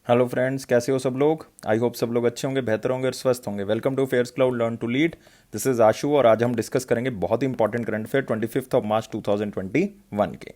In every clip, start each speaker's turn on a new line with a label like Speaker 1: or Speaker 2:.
Speaker 1: Hello friends, कैसे हो सब लोग। आई होप सब लोग अच्छे होंगे, बेहतर होंगे और स्वस्थ होंगे। Welcome to Fairs Cloud learn to lead. This is Ashu और आज हम डिस्कस करेंगे बहुत ही important current affair 25 of March 2021 के,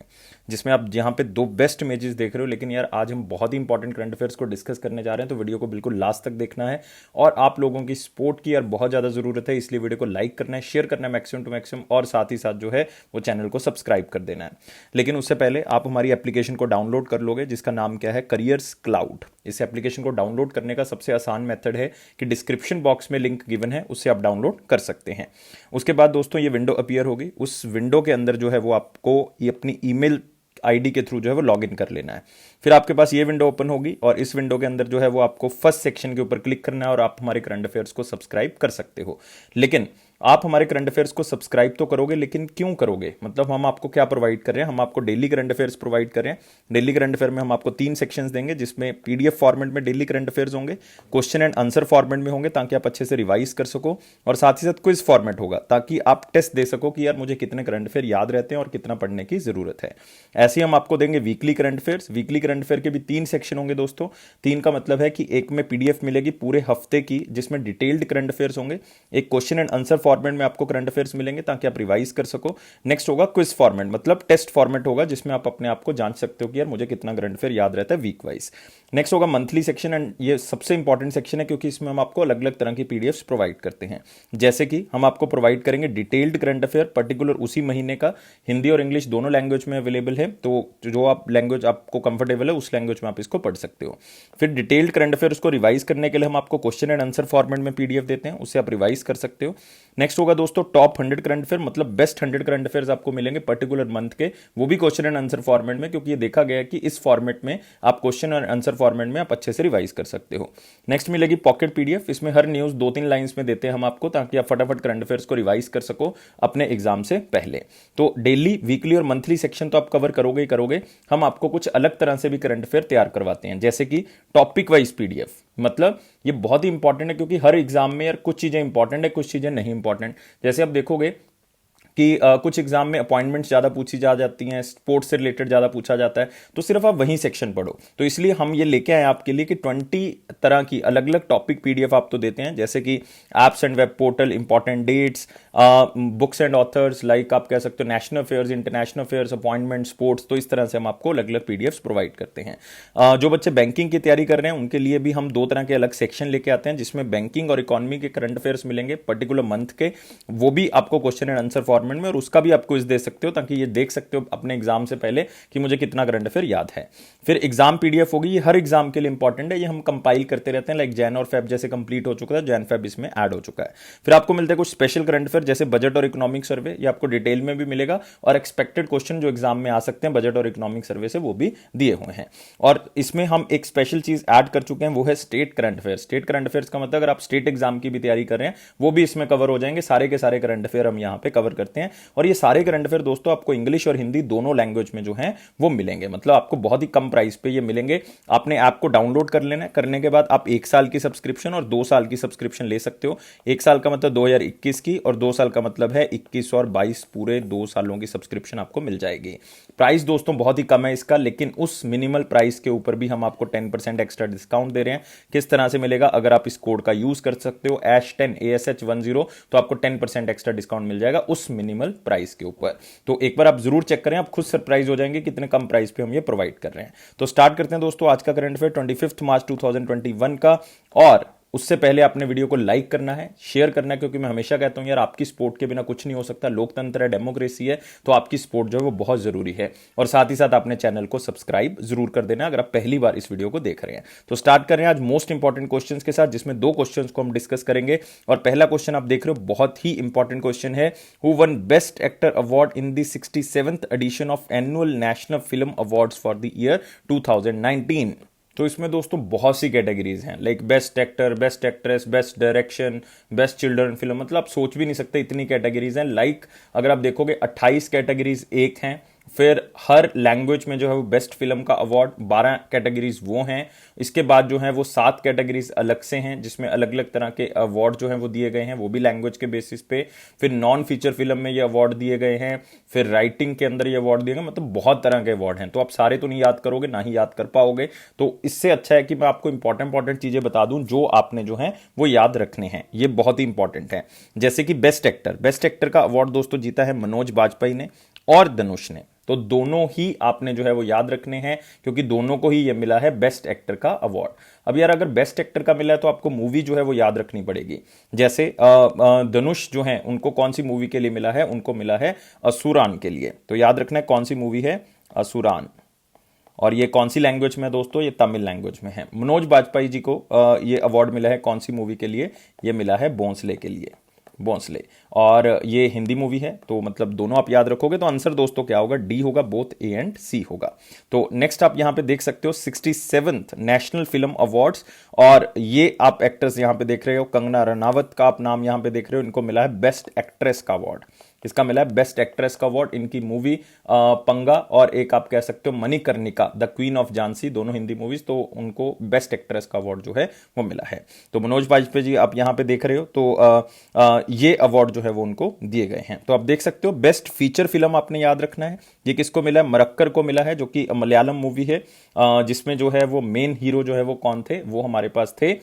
Speaker 1: जिसमें आप यहाँ पे दो बेस्ट इमेजेस देख रहे हो। लेकिन यार आज हम बहुत ही इंपॉर्टेंट करंट अफेयर्स को डिस्कस करने जा रहे हैं, तो वीडियो को बिल्कुल लास्ट तक देखना है। और आप लोगों की सपोर्ट की यार बहुत ज़्यादा ज़रूरत है, इसलिए वीडियो को लाइक करना है, शेयर करना है मैक्सिमम टू मैक्सिमम, और साथ ही साथ जो है वो चैनल को सब्सक्राइब कर देना है। लेकिन उससे पहले आप हमारी एप्लीकेशन को डाउनलोड कर लोगे, जिसका नाम क्या है, करियर्स क्लाउड। इस एप्लीकेशन को डाउनलोड करने का सबसे आसान मेथड है कि डिस्क्रिप्शन बॉक्स में लिंक गिवन है, उससे आप डाउनलोड कर सकते हैं। उसके बाद दोस्तों ये विंडो अपीयर होगी। उस विंडो के अंदर जो है वो आपको ये अपनी ईमेल आईडी के थ्रू जो है वो लॉग इन कर लेना है। फिर आपके पास ये विंडो ओपन होगी और इस विंडो के अंदर जो है वो आपको फर्स्ट सेक्शन के ऊपर क्लिक करना है और आप हमारे करंट अफेयर्स को सब्सक्राइब कर सकते हो। लेकिन आप हमारे करंट अफेयर्स को सब्सक्राइब तो करोगे, लेकिन क्यों करोगे, मतलब हम आपको क्या प्रोवाइड कर रहे हैं, हम आपको डेली करंट अफेयर्स प्रोवाइड कर रहे हैं। डेली करंट अफेयर में हम आपको 3 सेक्शंस देंगे, जिसमें पीडीएफ फॉर्मेट में डेली करंट अफेयर्स होंगे, क्वेश्चन एंड आंसर फॉर्मेट में होंगे ताकि आप अच्छे से रिवाइज कर सको, और साथ ही साथ क्विज फॉर्मेट होगा ताकि आप टेस्ट दे सको कि यार मुझे कितने करंट अफेयर याद रहते हैं और कितना पढ़ने की जरूरत है। ऐसे ही हम आपको देंगे weekly current affairs. Weekly current affair के भी 3 सेक्शन होंगे दोस्तों। 3 का मतलब है कि एक में पीडीएफ मिलेगी पूरे हफ्ते की, जिसमें डिटेल्ड करंट अफेयर्स होंगे। एक क्वेश्चन एंड आंसर फॉर्मेट में आपको करंट अफेयर्स मिलेंगे ताकि आप रिवाइज कर सको। नेक्स्ट होगा क्विज फॉर्मेट, मतलब टेस्ट फॉर्मेट होगा, जिसमें आप अपने आप को जांच सकते हो कि यार मुझे कितना करंट अफेयर याद रहता है वीक वाइज। नेक्स्ट होगा मंथली सेक्शन, एंड ये सबसे इंपॉर्टेंट सेक्शन है क्योंकि इसमें हम आपको अलग अलग तरह की पीडीएफ्स प्रोवाइड करते हैं। जैसे कि हम आपको प्रोवाइड करेंगे डिटेल्ड करंट अफेयर, पर्टिकुलर उसी महीने का, हिंदी और इंग्लिश दोनों लैंग्वेज में अवेलेबल है, तो जो आप लैंग्वेज आपको कंफर्टेबल है उस लैंग्वेज में आप इसको पढ़ सकते हो। फिर डिटेल्ड करंट अफेयर उसको रिवाइज करने के लिए हम आपको क्वेश्चन एंड आंसर फॉर्मेट में पीडीएफ देते हैं, उससे आप रिवाइज कर सकते हो। नेक्स्ट होगा दोस्तों टॉप 100 करंट अफेयर, मतलब बेस्ट 100 करंट अफेयर्स आपको मिलेंगे पर्टिकुलर मंथ के, वो भी क्वेश्चन एंड आंसर फॉर्मेट में, क्योंकि ये देखा गया है कि इस फॉर्मेट में आप क्वेश्चन और आंसर फॉर्मेट में आप अच्छे से रिवाइज कर सकते हो। नेक्स्ट मिलेगी पॉकेट पीडीएफ। इसमें हर न्यूज 2-3 लाइंस में देते हैं हम आपको, ताकि आप फटाफट करंट अफेयर्स को रिवाइज कर सको अपने एग्जाम से पहले। तो डेली, वीकली और मंथली सेक्शन तो आप कवर करोगे ही करोगे। हम आपको कुछ अलग तरह से भी करंट अफेयर तैयार करवाते हैं, जैसे कि टॉपिक वाइज पीडीएफ। मतलब ये बहुत ही इंपॉर्टेंट है क्योंकि हर एग्जाम में यार कुछ चीजें इंपॉर्टेंट है, कुछ चीजें नहीं इंपॉर्टेंट। जैसे आप देखोगे कि कुछ एग्जाम में अपॉइंटमेंट्स ज़्यादा पूछी जा जाती हैं, स्पोर्ट्स से रिलेटेड ज़्यादा पूछा जाता है, तो सिर्फ आप वहीं सेक्शन पढ़ो। तो इसलिए हम ये लेके आए आपके लिए कि 20 तरह की अलग अलग टॉपिक पीडीएफ आप तो देते हैं, जैसे कि apps and web portal, important dates, books and authors, like आप कह सकते हो national affairs, international affairs, appointment, sports. तो इस तरह से हम आपको अलग अलग पीडीएफ प्रोवाइड करते हैं। जो बच्चे बैंकिंग की तैयारी कर रहे हैं उनके लिए भी हम 2 तरह के अलग सेक्शन लेके आते हैं, जिसमें बैंकिंग और इकोनॉमी के करंट अफेयर्स मिलेंगे पर्टिकुलर मंथ के, वो भी आपको क्वेश्चन एंड आंसर फॉर्मेट में, और उसका भी आप क्विज दे सकते हो ताकि ये देख सकते हो अपने एग्जाम से पहले कि मुझे कितना करंट अफेयर याद है। फिर एग्जाम पीडीएफ होगी, ये हर एग्जाम के लिए इंपॉर्टेंट है, ये हम कंपाइल करते रहते हैं, लाइक जैन और फेब जैसे कंप्लीट हो चुका है, जैन फेब इसमें ऐड हो चुका है। फिर आपको मिलता है कुछ स्पेशल करंट अफेयर, जैसे बजट और इकोनॉमिक सर्वे, ये आपको डिटेल में भी मिलेगा, और एक्सपेक्टेड क्वेश्चन जो एग्जाम में आ सकते हैं बजट और इकोनॉमिक सर्वे से, वो भी दिए हुए हैं। और इसमें हम एक स्पेशल चीज ऐड कर चुके हैं, वो है state current affair. State current affairs का मतलब अगर आप स्टेट एग्जाम की भी तैयारी कर रहे हैं वो भी इसमें कवर हो जाएंगे। सारे के सारे करंट अफेयर हम यहां पे कवर करते हैं, और ये सारे करंट अफेयर दोस्तों आपको इंग्लिश और हिंदी दोनों लैंग्वेज में जो है वो मिलेंगे। मतलब आपको बहुत ही कम प्राइस पे ये मिलेंगे। आपने ऐप को डाउनलोड कर लेना है, करने के बाद आप 1 साल की सब्सक्रिप्शन और 2 साल की सब्सक्रिप्शन ले सकते हो। 1 साल का मतलब 2021 की, और 2 साल का मतलब है 21 और 22, पूरे 2 सालों की सब्सक्रिप्शन आपको मिल जाएगी। प्राइस दोस्तों बहुत ही कम है इसका, लेकिन उस मिनिमल प्राइस के ऊपर भी हम आपको 10% एक्स्ट्रा डिस्काउंट दे रहे हैं। किस तरह से मिलेगा, अगर आप इस कोड का यूज कर सकते हो ASH10 ASH10, तो आपको 10% एक्स्ट्रा डिस्काउंट मिल जाएगा उस मिनिमल प्राइस के ऊपर। तो एक बार आप जरूर चेक करें, आप खुद सरप्राइज हो जाएंगे कितने कम प्राइस पे हम ये प्रोवाइड कर रहे हैं। तो स्टार्ट करते हैं दोस्तों आज का करंट अफेयर 25 मार्च 2021 का। और उससे पहले आपने वीडियो को लाइक करना है, शेयर करना है, क्योंकि मैं हमेशा कहता हूं यार आपकी सपोर्ट के बिना कुछ नहीं हो सकता। लोकतंत्र है, डेमोक्रेसी है, तो आपकी सपोर्ट जो है वो बहुत जरूरी है। और साथ ही साथ आपने चैनल को सब्सक्राइब जरूर कर देना अगर आप पहली बार इस वीडियो को देख रहे हैं। तो स्टार्ट करें आज मोस्ट इंपॉर्टेंट क्वेश्चन के साथ, जिसमें 2 क्वेश्चन को हम डिस्कस करेंगे। और पहला क्वेश्चन आप देख रहे हो, बहुत ही इंपॉर्टेंट क्वेश्चन है। Who won best actor award in the 67th edition of annual national film awards for the year 2019। तो इसमें दोस्तों बहुत सी कैटेगरीज हैं, like best actor, best actress, best direction, best children film, मतलब आप सोच भी नहीं सकते इतनी कैटेगरीज हैं। लाइक अगर आप देखोगे 28 कैटेगरीज एक हैं, फिर हर लैंग्वेज में जो है वो बेस्ट फिल्म का अवार्ड 12 कैटेगरीज वो हैं। इसके बाद जो है वो 7 कैटेगरीज अलग से हैं जिसमें अलग अलग तरह के अवार्ड जो हैं वो दिए गए हैं, वो भी लैंग्वेज के बेसिस पे। फिर नॉन फीचर फिल्म में ये अवार्ड दिए गए हैं, फिर राइटिंग के अंदर ये अवार्ड दिए गए, मतलब बहुत तरह के अवार्ड हैं। तो आप सारे तो नहीं याद करोगे, ना ही याद कर पाओगे, तो इससे अच्छा है कि मैं आपको इंपॉर्टेंट चीजें बता दूं जो आपने जो है वो याद रखने हैं, ये बहुत ही इंपॉर्टेंट है। जैसे कि बेस्ट एक्टर का अवार्ड दोस्तों जीता है मनोज बाजपेयी ने और धनुष ने। तो दोनों ही आपने जो है वो याद रखने हैं क्योंकि दोनों को ही ये मिला है बेस्ट एक्टर का अवार्ड। अब यार अगर बेस्ट एक्टर का मिला है तो आपको मूवी जो है वो याद रखनी पड़ेगी। जैसे धनुष जो है उनको कौन सी मूवी के लिए मिला है, उनको मिला है असुरान के लिए। तो याद रखना है कौन सी मूवी है, असुरान। और ये कौन सी लैंग्वेज में है दोस्तों, ये तमिल लैंग्वेज में है। मनोज बाजपेयी जी को ये अवार्ड मिला है कौन सी मूवी के लिए, ये मिला है भोंसले के लिए, भोंसले। और ये हिंदी मूवी है, तो मतलब दोनों आप याद रखोगे तो आंसर दोस्तों क्या होगा, डी होगा, बोथ ए एंड सी होगा। तो नेक्स्ट आप यहां पे देख सकते हो 67th नेशनल फिल्म अवार्ड्स, और ये आप एक्टर्स यहां पे देख रहे हो, कंगना रनावत का आप नाम यहां पे देख रहे हो, इनको मिला है बेस्ट एक्ट्रेस का अवार्ड। इसका मिला है बेस्ट एक्ट्रेस का अवार्ड, इनकी मूवी पंगा और एक आप कह सकते हो Manikarnika the queen of Jhansi, दोनों हिंदी मूवीज, तो उनको बेस्ट एक्ट्रेस का अवार्ड जो है वो मिला है। तो मनोज बाजपेयी जी आप यहां पे देख रहे हो, तो ये अवार्ड जो है वो उनको दिए गए हैं। तो आप देख सकते हो बेस्ट फीचर फिल्म आपने याद रखना है, ये किसको मिला है, मरक्कर को मिला है, जो कि मलयालम मूवी है, जिसमें जो है वो मेन हीरो जो है वो कौन थे, वो हमारे पास थे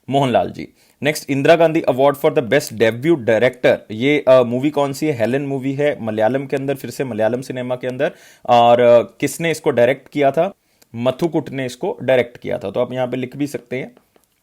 Speaker 1: Mohanlal ji. Next Indira Gandhi award for the best debut director, ये मूवी कौन सी है, हेलन मूवी है, मलयालम के अंदर, फिर से मलयालम सिनेमा के अंदर। और किसने इसको डायरेक्ट किया था, मथुकुट ने इसको डायरेक्ट किया था। तो आप यहां पे लिख भी सकते हैं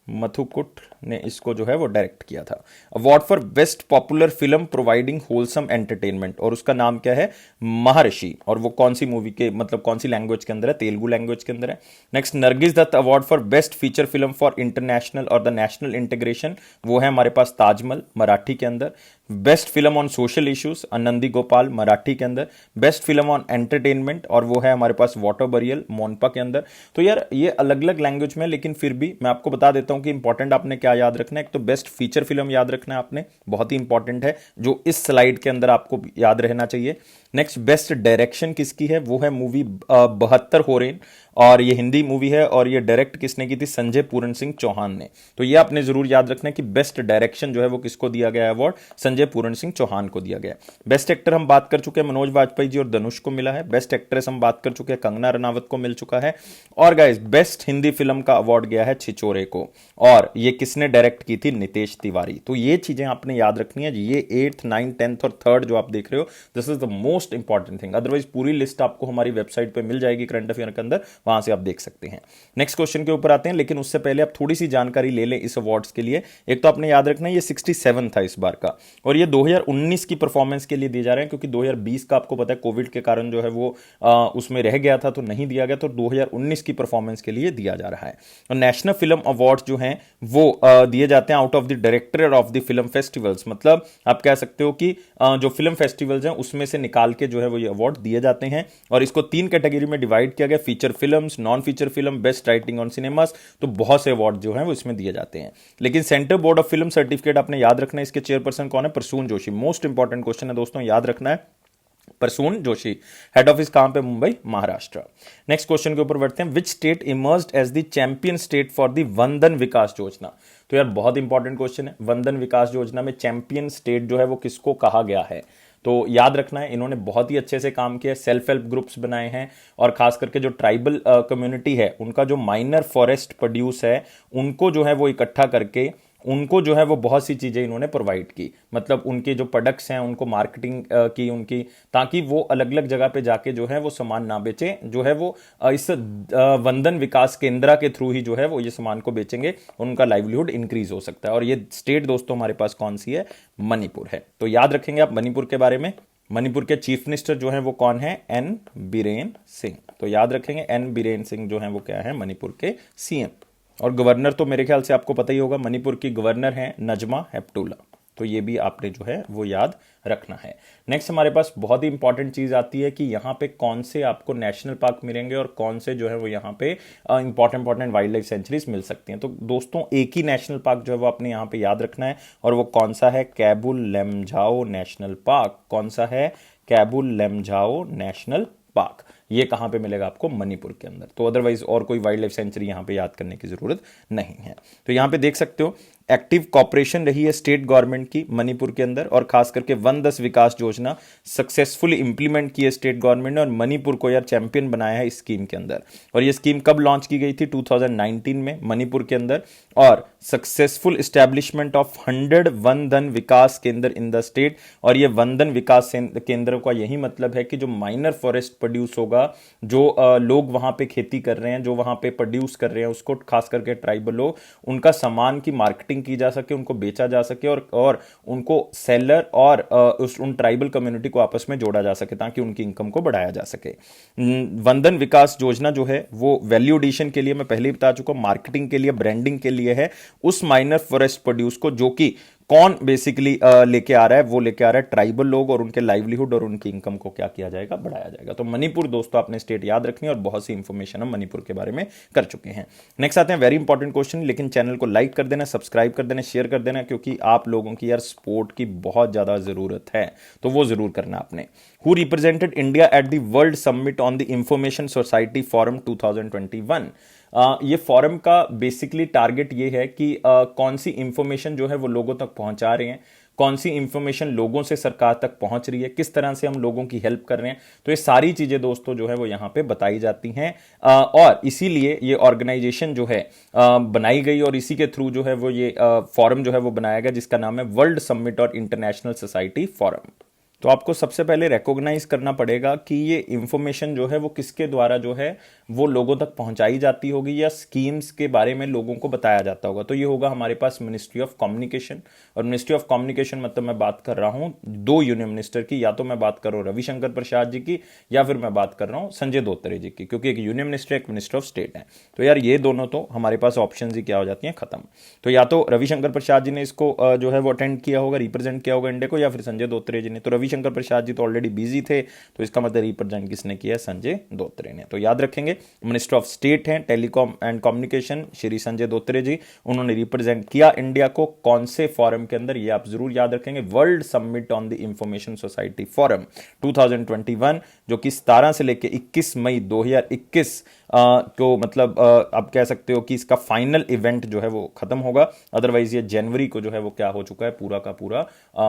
Speaker 1: मथुकुट ने इसको जो है वो डायरेक्ट किया था। Award for best popular film providing wholesome entertainment, और उसका नाम क्या है, महर्षि, और वो कौन सी मूवी के मतलब कौन सी लैंग्वेज के अंदर है, तेलुगु लैंग्वेज के अंदर है। Next Nargis Dutt award for best feature film for international और द नेशनल इंटीग्रेशन, वो है हमारे पास ताजमल मराठी के अंदर। Best film on social issues Anandi Gopal Marathi के अंदर। बेस्ट फिल्म ऑन एंटरटेनमेंट, और वो है हमारे पास वाटर बरियल मोनपा के अंदर। तो यार ये अलग अलग लैंग्वेज में, लेकिन फिर भी मैं आपको बता देता हूं कि इंपॉर्टेंट आपने क्या याद रखना है। एक तो बेस्ट फीचर फिल्म याद रखना है आपने, बहुत ही इंपॉर्टेंट है, जो इस स्लाइड के अंदर आपको याद रहना चाहिए। नेक्स्ट बेस्ट डायरेक्शन किसकी है, वो है मूवी 72 होरेन, और ये हिंदी मूवी है, और ये डायरेक्ट किसने की थी, संजय पूरन सिंह चौहान ने। तो ये आपने जरूर याद रखना है कि बेस्ट डायरेक्शन जो है वो किसको दिया गया है अवार्ड, संजय पूरन सिंह चौहान को दिया गया। बेस्ट एक्टर हम बात कर चुके हैं, मनोज बाजपेयी जी और धनुष को मिला है। बेस्ट एक्ट्रेस हम बात कर चुके हैं, कंगना रनावत को मिल चुका है। और गाइस बेस्ट हिंदी फिल्म का अवार्ड गया है छिछोरे को, और ये किसने डायरेक्ट की थी, नितेश तिवारी। तो ये चीजें आपने याद रखनी है। ये 8th 9th 10th और 3rd जो आप देख रहे हो, this is the most important thing. Otherwise पूरी लिस्ट आपको हमारी वेबसाइट पे मिल जाएगी करंट अफेयर के अंदर, वहां से आप देख सकते हैं। नेक्स्ट क्वेश्चन के ऊपर आते हैं, लेकिन उससे पहले आप थोड़ी सी जानकारी ले लें इस अवार्ड्स के लिए। एक तो आपने याद रखना है ये 67 था इस बार का, और ये 2019 की परफॉर्मेंस के लिए दिए जा रहे हैं, क्योंकि 2020 का आपको पता है कोविड के कारण जो है वो उसमें रह गया था, तो नहीं दिया गया, तो 2019 की परफॉर्मेंस के लिए दिया जा रहा है। और नेशनल फिल्म अवार्ड जो हैं वो दिए जाते हैं out of the director of the film festivals, मतलब आप कह सकते हो कि जो फिल्म फेस्टिवल्स हैं उसमें से निकाल के जो है वो ये अवार्ड दिए जाते हैं। और इसको 3 कैटेगरी में डिवाइड किया गया, feature films, non feature film, best writing on cinemas. तो बहुत से अवार्ड जो हैं वो इसमें दिए जाते हैं। लेकिन centre board of film certificate आपने याद रखना है, इसके चेयरपर्सन कौन है, Prasoon Joshi. Most important question है दोस्तों, याद रखना है, प्रसून जोशी। हेड ऑफिस कहां पे, मुंबई महाराष्ट्र। नेक्स्ट क्वेश्चन के ऊपर बढ़ते हैं, which state emerged as the champion state for the Van Dhan Vikas योजना। तो यार बहुत इंपॉर्टेंट क्वेश्चन है, वंदन विकास योजना में चैंपियन स्टेट जो है वो किसको कहा गया है। तो याद रखना है, इन्होंने बहुत ही अच्छे से काम किया, सेल्फ हेल्प ग्रुप्स बनाए हैं, और खास करके जो ट्राइबल कम्युनिटी है उनका जो माइनर फॉरेस्ट प्रोड्यूस है उनको जो है वो इकट्ठा करके उनको जो है वो बहुत सी चीजें इन्होंने प्रोवाइड की, मतलब उनके जो प्रोडक्ट्स हैं उनको मार्केटिंग की उनकी, ताकि वो अलग अलग जगह पे जाके जो है वो सामान ना बेचें, जो है वो इस वंदन विकास केंद्र के थ्रू ही जो है वो ये सामान को बेचेंगे, उनका लाइवलीहुड इंक्रीज हो सकता है। और ये स्टेट दोस्तों हमारे पास कौन सी है, मणिपुर है। तो याद रखेंगे आप मणिपुर के बारे में। मणिपुर के चीफ मिनिस्टर जो है वो कौन है, एन बीरेन सिंह। तो याद रखेंगे एन बीरेन सिंह जो है वो क्या है, मणिपुर के सीएम। और गवर्नर तो मेरे ख्याल से आपको पता ही होगा, मणिपुर की गवर्नर है नजमा हेप्टुला। तो ये भी आपने जो है वो याद रखना है। नेक्स्ट हमारे पास बहुत ही इंपॉर्टेंट चीज आती है कि यहाँ पे कौन से आपको नेशनल पार्क मिलेंगे और कौन से जो है वो यहाँ पे इंपॉर्टेंट वाइल्ड लाइफ सेंचुरीज मिल सकती हैं। तो दोस्तों एक ही नेशनल पार्क जो है वो आपने यहाँ पे याद रखना है, और वो कौन सा है, कैबुल लेमझाओ नेशनल पार्क। कौन सा है, कैबुल लेमझाओ नेशनल पार्क, ये कहां पे मिलेगा आपको? मणिपुर के अंदर। तो अदरवाइज और कोई वाइल्ड लाइफ सेंचुरी यहां पे याद करने की जरूरत नहीं है। तो यहां पे देख सकते हो एक्टिव कॉपरेशन रही है स्टेट गवर्नमेंट की मणिपुर के अंदर, और खास करके 1-10 विकास योजना सक्सेसफुली इंप्लीमेंट की है स्टेट गवर्नमेंट ने, और मणिपुर को यार चैंपियन बनाया है इस स्कीम के अंदर। और ये स्कीम कब लॉन्च की गई थी? 2019 में मणिपुर के अंदर। और सक्सेसफुल एस्टैब्लिशमेंट ऑफ 100 वन धन विकास केंद्र इन द स्टेट। और ये वन धन विकास केंद्र का यही मतलब है कि जो माइनर फॉरेस्ट प्रोड्यूस होगा, जो लोग वहां पे खेती कर रहे हैं, जो वहां पे प्रोड्यूस कर रहे हैं, उसको खास करके ट्राइबल लोग, उनका सामान की मार्केटिंग की जा सके, उनको बेचा जा सके, और उनको सेलर और उन ट्राइबल कम्युनिटी को आपस में जोड़ा जा सके ताकि उनकी इनकम को बढ़ाया जा सके। वंदन विकास योजना जो है वो वैल्यू एडिशन के लिए, मैं पहले ही बता चुका हूं, मार्केटिंग के लिए, ब्रांडिंग के लिए है उस माइनर फॉरेस्ट प्रोड्यूस को, जो कि कौन बेसिकली लेके आ रहा है? वो लेके आ रहा है ट्राइबल लोग, और उनके लाइवलीहुड और उनकी इनकम को क्या किया जाएगा? बढ़ाया जाएगा। तो मणिपुर दोस्तों आपने स्टेट याद रखनी है, और बहुत सी इंफॉर्मेशन हम मणिपुर के बारे में कर चुके हैं। नेक्स्ट आते हैं वेरी इंपॉर्टेंट क्वेश्चन, लेकिन चैनल को लाइक कर देना, सब्सक्राइब कर देना, शेयर कर देना, क्योंकि आप लोगों की यार सपोर्ट की बहुत ज्यादा जरूरत है, तो वो जरूर करना आपने। Who represented India at the world summit on the information society forum 2021? ये फॉरम का बेसिकली टारगेट ये है कि कौन सी इंफॉर्मेशन जो है वो लोगों तक पहुंचा रहे हैं, कौन सी इंफॉर्मेशन लोगों से सरकार तक पहुंच रही है, किस तरह से हम लोगों की हेल्प कर रहे हैं। तो ये सारी चीजें दोस्तों जो है वो यहां पे बताई जाती हैं, और इसीलिए ये ऑर्गेनाइजेशन जो है बनाई गई, और इसी के थ्रू जो है वो ये फॉरम जो है वो बनाया गया, जिसका नाम है वर्ल्ड समिट और इंटरनेशनल सोसाइटी फॉरम। तो आपको सबसे पहले रिकॉग्नाइज करना पड़ेगा कि ये इंफॉर्मेशन जो है वो किसके द्वारा जो है वो लोगों तक पहुंचाई जाती होगी, या स्कीम्स के बारे में लोगों को बताया जाता होगा। तो ये होगा हमारे पास मिनिस्ट्री ऑफ कम्युनिकेशन। और मिनिस्ट्री ऑफ कम्युनिकेशन मतलब मैं बात कर रहा हूं दो यूनियन मिनिस्टर की, या तो मैं बात कर रहा हूं रविशंकर प्रसाद जी की, या फिर मैं बात कर रहा हूं संजय धोत्रे जी की, क्योंकि एक यूनियन मिनिस्टर एक मिनिस्टर ऑफ स्टेट है। तो यार ये दोनों तो हमारे पास ऑप्शन ही क्या हो जाती हैं? खत्म। तो या तो रविशंकर प्रसाद जी ने इसको जो है वो अटेंड किया होगा, रिप्रेजेंट किया होगा इंडिया को, या फिर संजय धोत्रे जी ने। तो रविशंकर प्रसाद जी तो ऑलरेडी बिजी थे, तो इसका मतलब रिप्रेजेंट किसने किया? संजय धोत्रे ने। तो याद रखेंगे मिनिस्टर ऑफ स्टेट हैं telecom and communication Shri Sanjay Dhotre ji, उन्होंने रिप्रेजेंट किया इंडिया को कौन से फॉरम के अंदर? ये आप जरूर याद रखेंगे, world summit on the information society forum 2021, जो कि 17 से लेकर 21 मई 2021 को, मतलब आप कह सकते हो कि इसका फाइनल इवेंट जो है वो खत्म होगा। अदरवाइज ये जनवरी को जो है वो क्या हो चुका है? पूरा का पूरा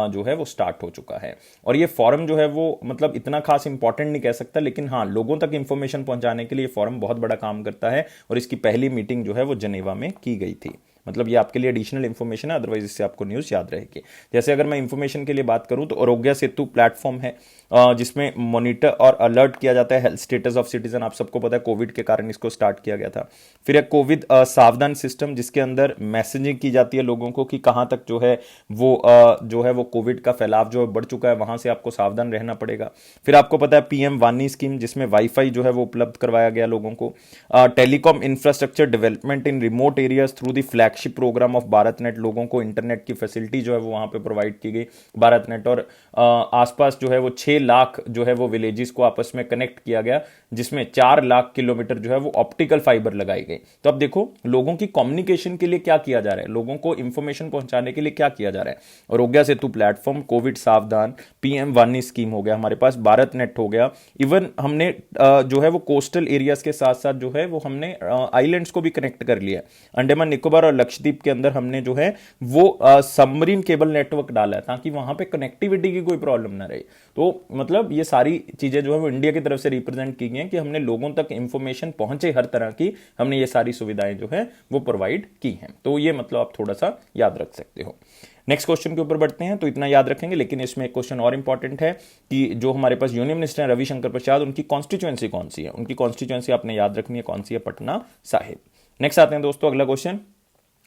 Speaker 1: जो है वो स्टार्ट हो चुका है। और ये फॉरम जो है वो मतलब इतना खास इंपॉर्टेंट नहीं कह सकता, लेकिन हाँ लोगों तक इंफॉर्मेशन पहुंचाने के लिए फॉरम बहुत बड़ा काम करता है। और इसकी पहली मीटिंग जो है वो जेनेवा में की गई थी। मतलब ये आपके लिए एडिशनल इंफॉर्मेशन है, अदरवाइज इससे आपको न्यूज़ याद रहेगी। जैसे अगर मैं इंफॉर्मेशन के लिए बात करूं तो आरोग्य सेतु प्लेटफॉर्म है, जिसमें मॉनिटर और अलर्ट किया जाता है हेल्थ स्टेटस ऑफ सिटीजन। आप सबको पता है कोविड के कारण इसको स्टार्ट किया गया था। फिर एक कोविड सावधान सिस्टम, जिसके अंदर मैसेजिंग की जाती है लोगों को कि कहां तक जो है वो कोविड का फैलाव जो बढ़ चुका है, वहां से आपको सावधान रहना पड़ेगा। फिर आपको पता है पीएम वानी स्कीम, जिसमें वाईफाई जो है वो उपलब्ध करवाया गया लोगों को। Telecom infrastructure development in remote areas through the flagship programme of Bharat net, लोगों को इंटरनेट की फैसिलिटी जो है वो वहां पे प्रोवाइड की गई भारत नेट। और आसपास जो है वो 6 लाख जो है वो विलेजेस को आपस में कनेक्ट किया गया, जिसमें 4 लाख किलोमीटर जो है वो ऑप्टिकल फाइबर लगाई गई। तो अब देखो लोगों की कम्युनिकेशन के लिए क्या किया जा रहा है, लोगों को इंफॉर्मेशन पहुंचाने के लिए क्या किया जा रहा है। आरोग्य सेतु प्लेटफॉर्म, कोविड सावधान, पीएम वानी स्कीम हो गया हमारे पास, भारत नेट हो गया। इवन हमने जो है वो कोस्टल एरियाज के साथ साथ जो है वो हमने आइलैंड्स को भी कनेक्ट कर लिया। अंडमान निकोबार और लक्षद्वीप के अंदर हमने जो है वो सबमरीन केबल नेटवर्क डाला है, ताकि वहां पे कनेक्टिविटी की कोई प्रॉब्लम ना रहे। तो मतलब ये सारी चीजें जो है वो इंडिया की तरफ से रिप्रेजेंट की गई हैं कि हमने लोगों तक इंफॉर्मेशन पहुंचे हर तरह की, हमने ये सारी सुविधाएं जो है वो प्रोवाइड की हैं। तो ये मतलब आप थोड़ा सा याद रख सकते हो। नेक्स्ट क्वेश्चन के ऊपर बढ़ते हैं। तो इतना याद रखेंगे, लेकिन इसमें एक क्वेश्चन और इंपॉर्टेंट है कि जो हमारे पास यूनियन मिनिस्टर हैं रविशंकर प्रसाद, उनकी कॉन्स्टिट्यूएंसी कौन सी है? उनकी कॉन्स्टिट्यूएंसी आपने याद रखनी है, कौन सी है? पटना साहिब। नेक्स्ट आते हैं दोस्तों अगला question,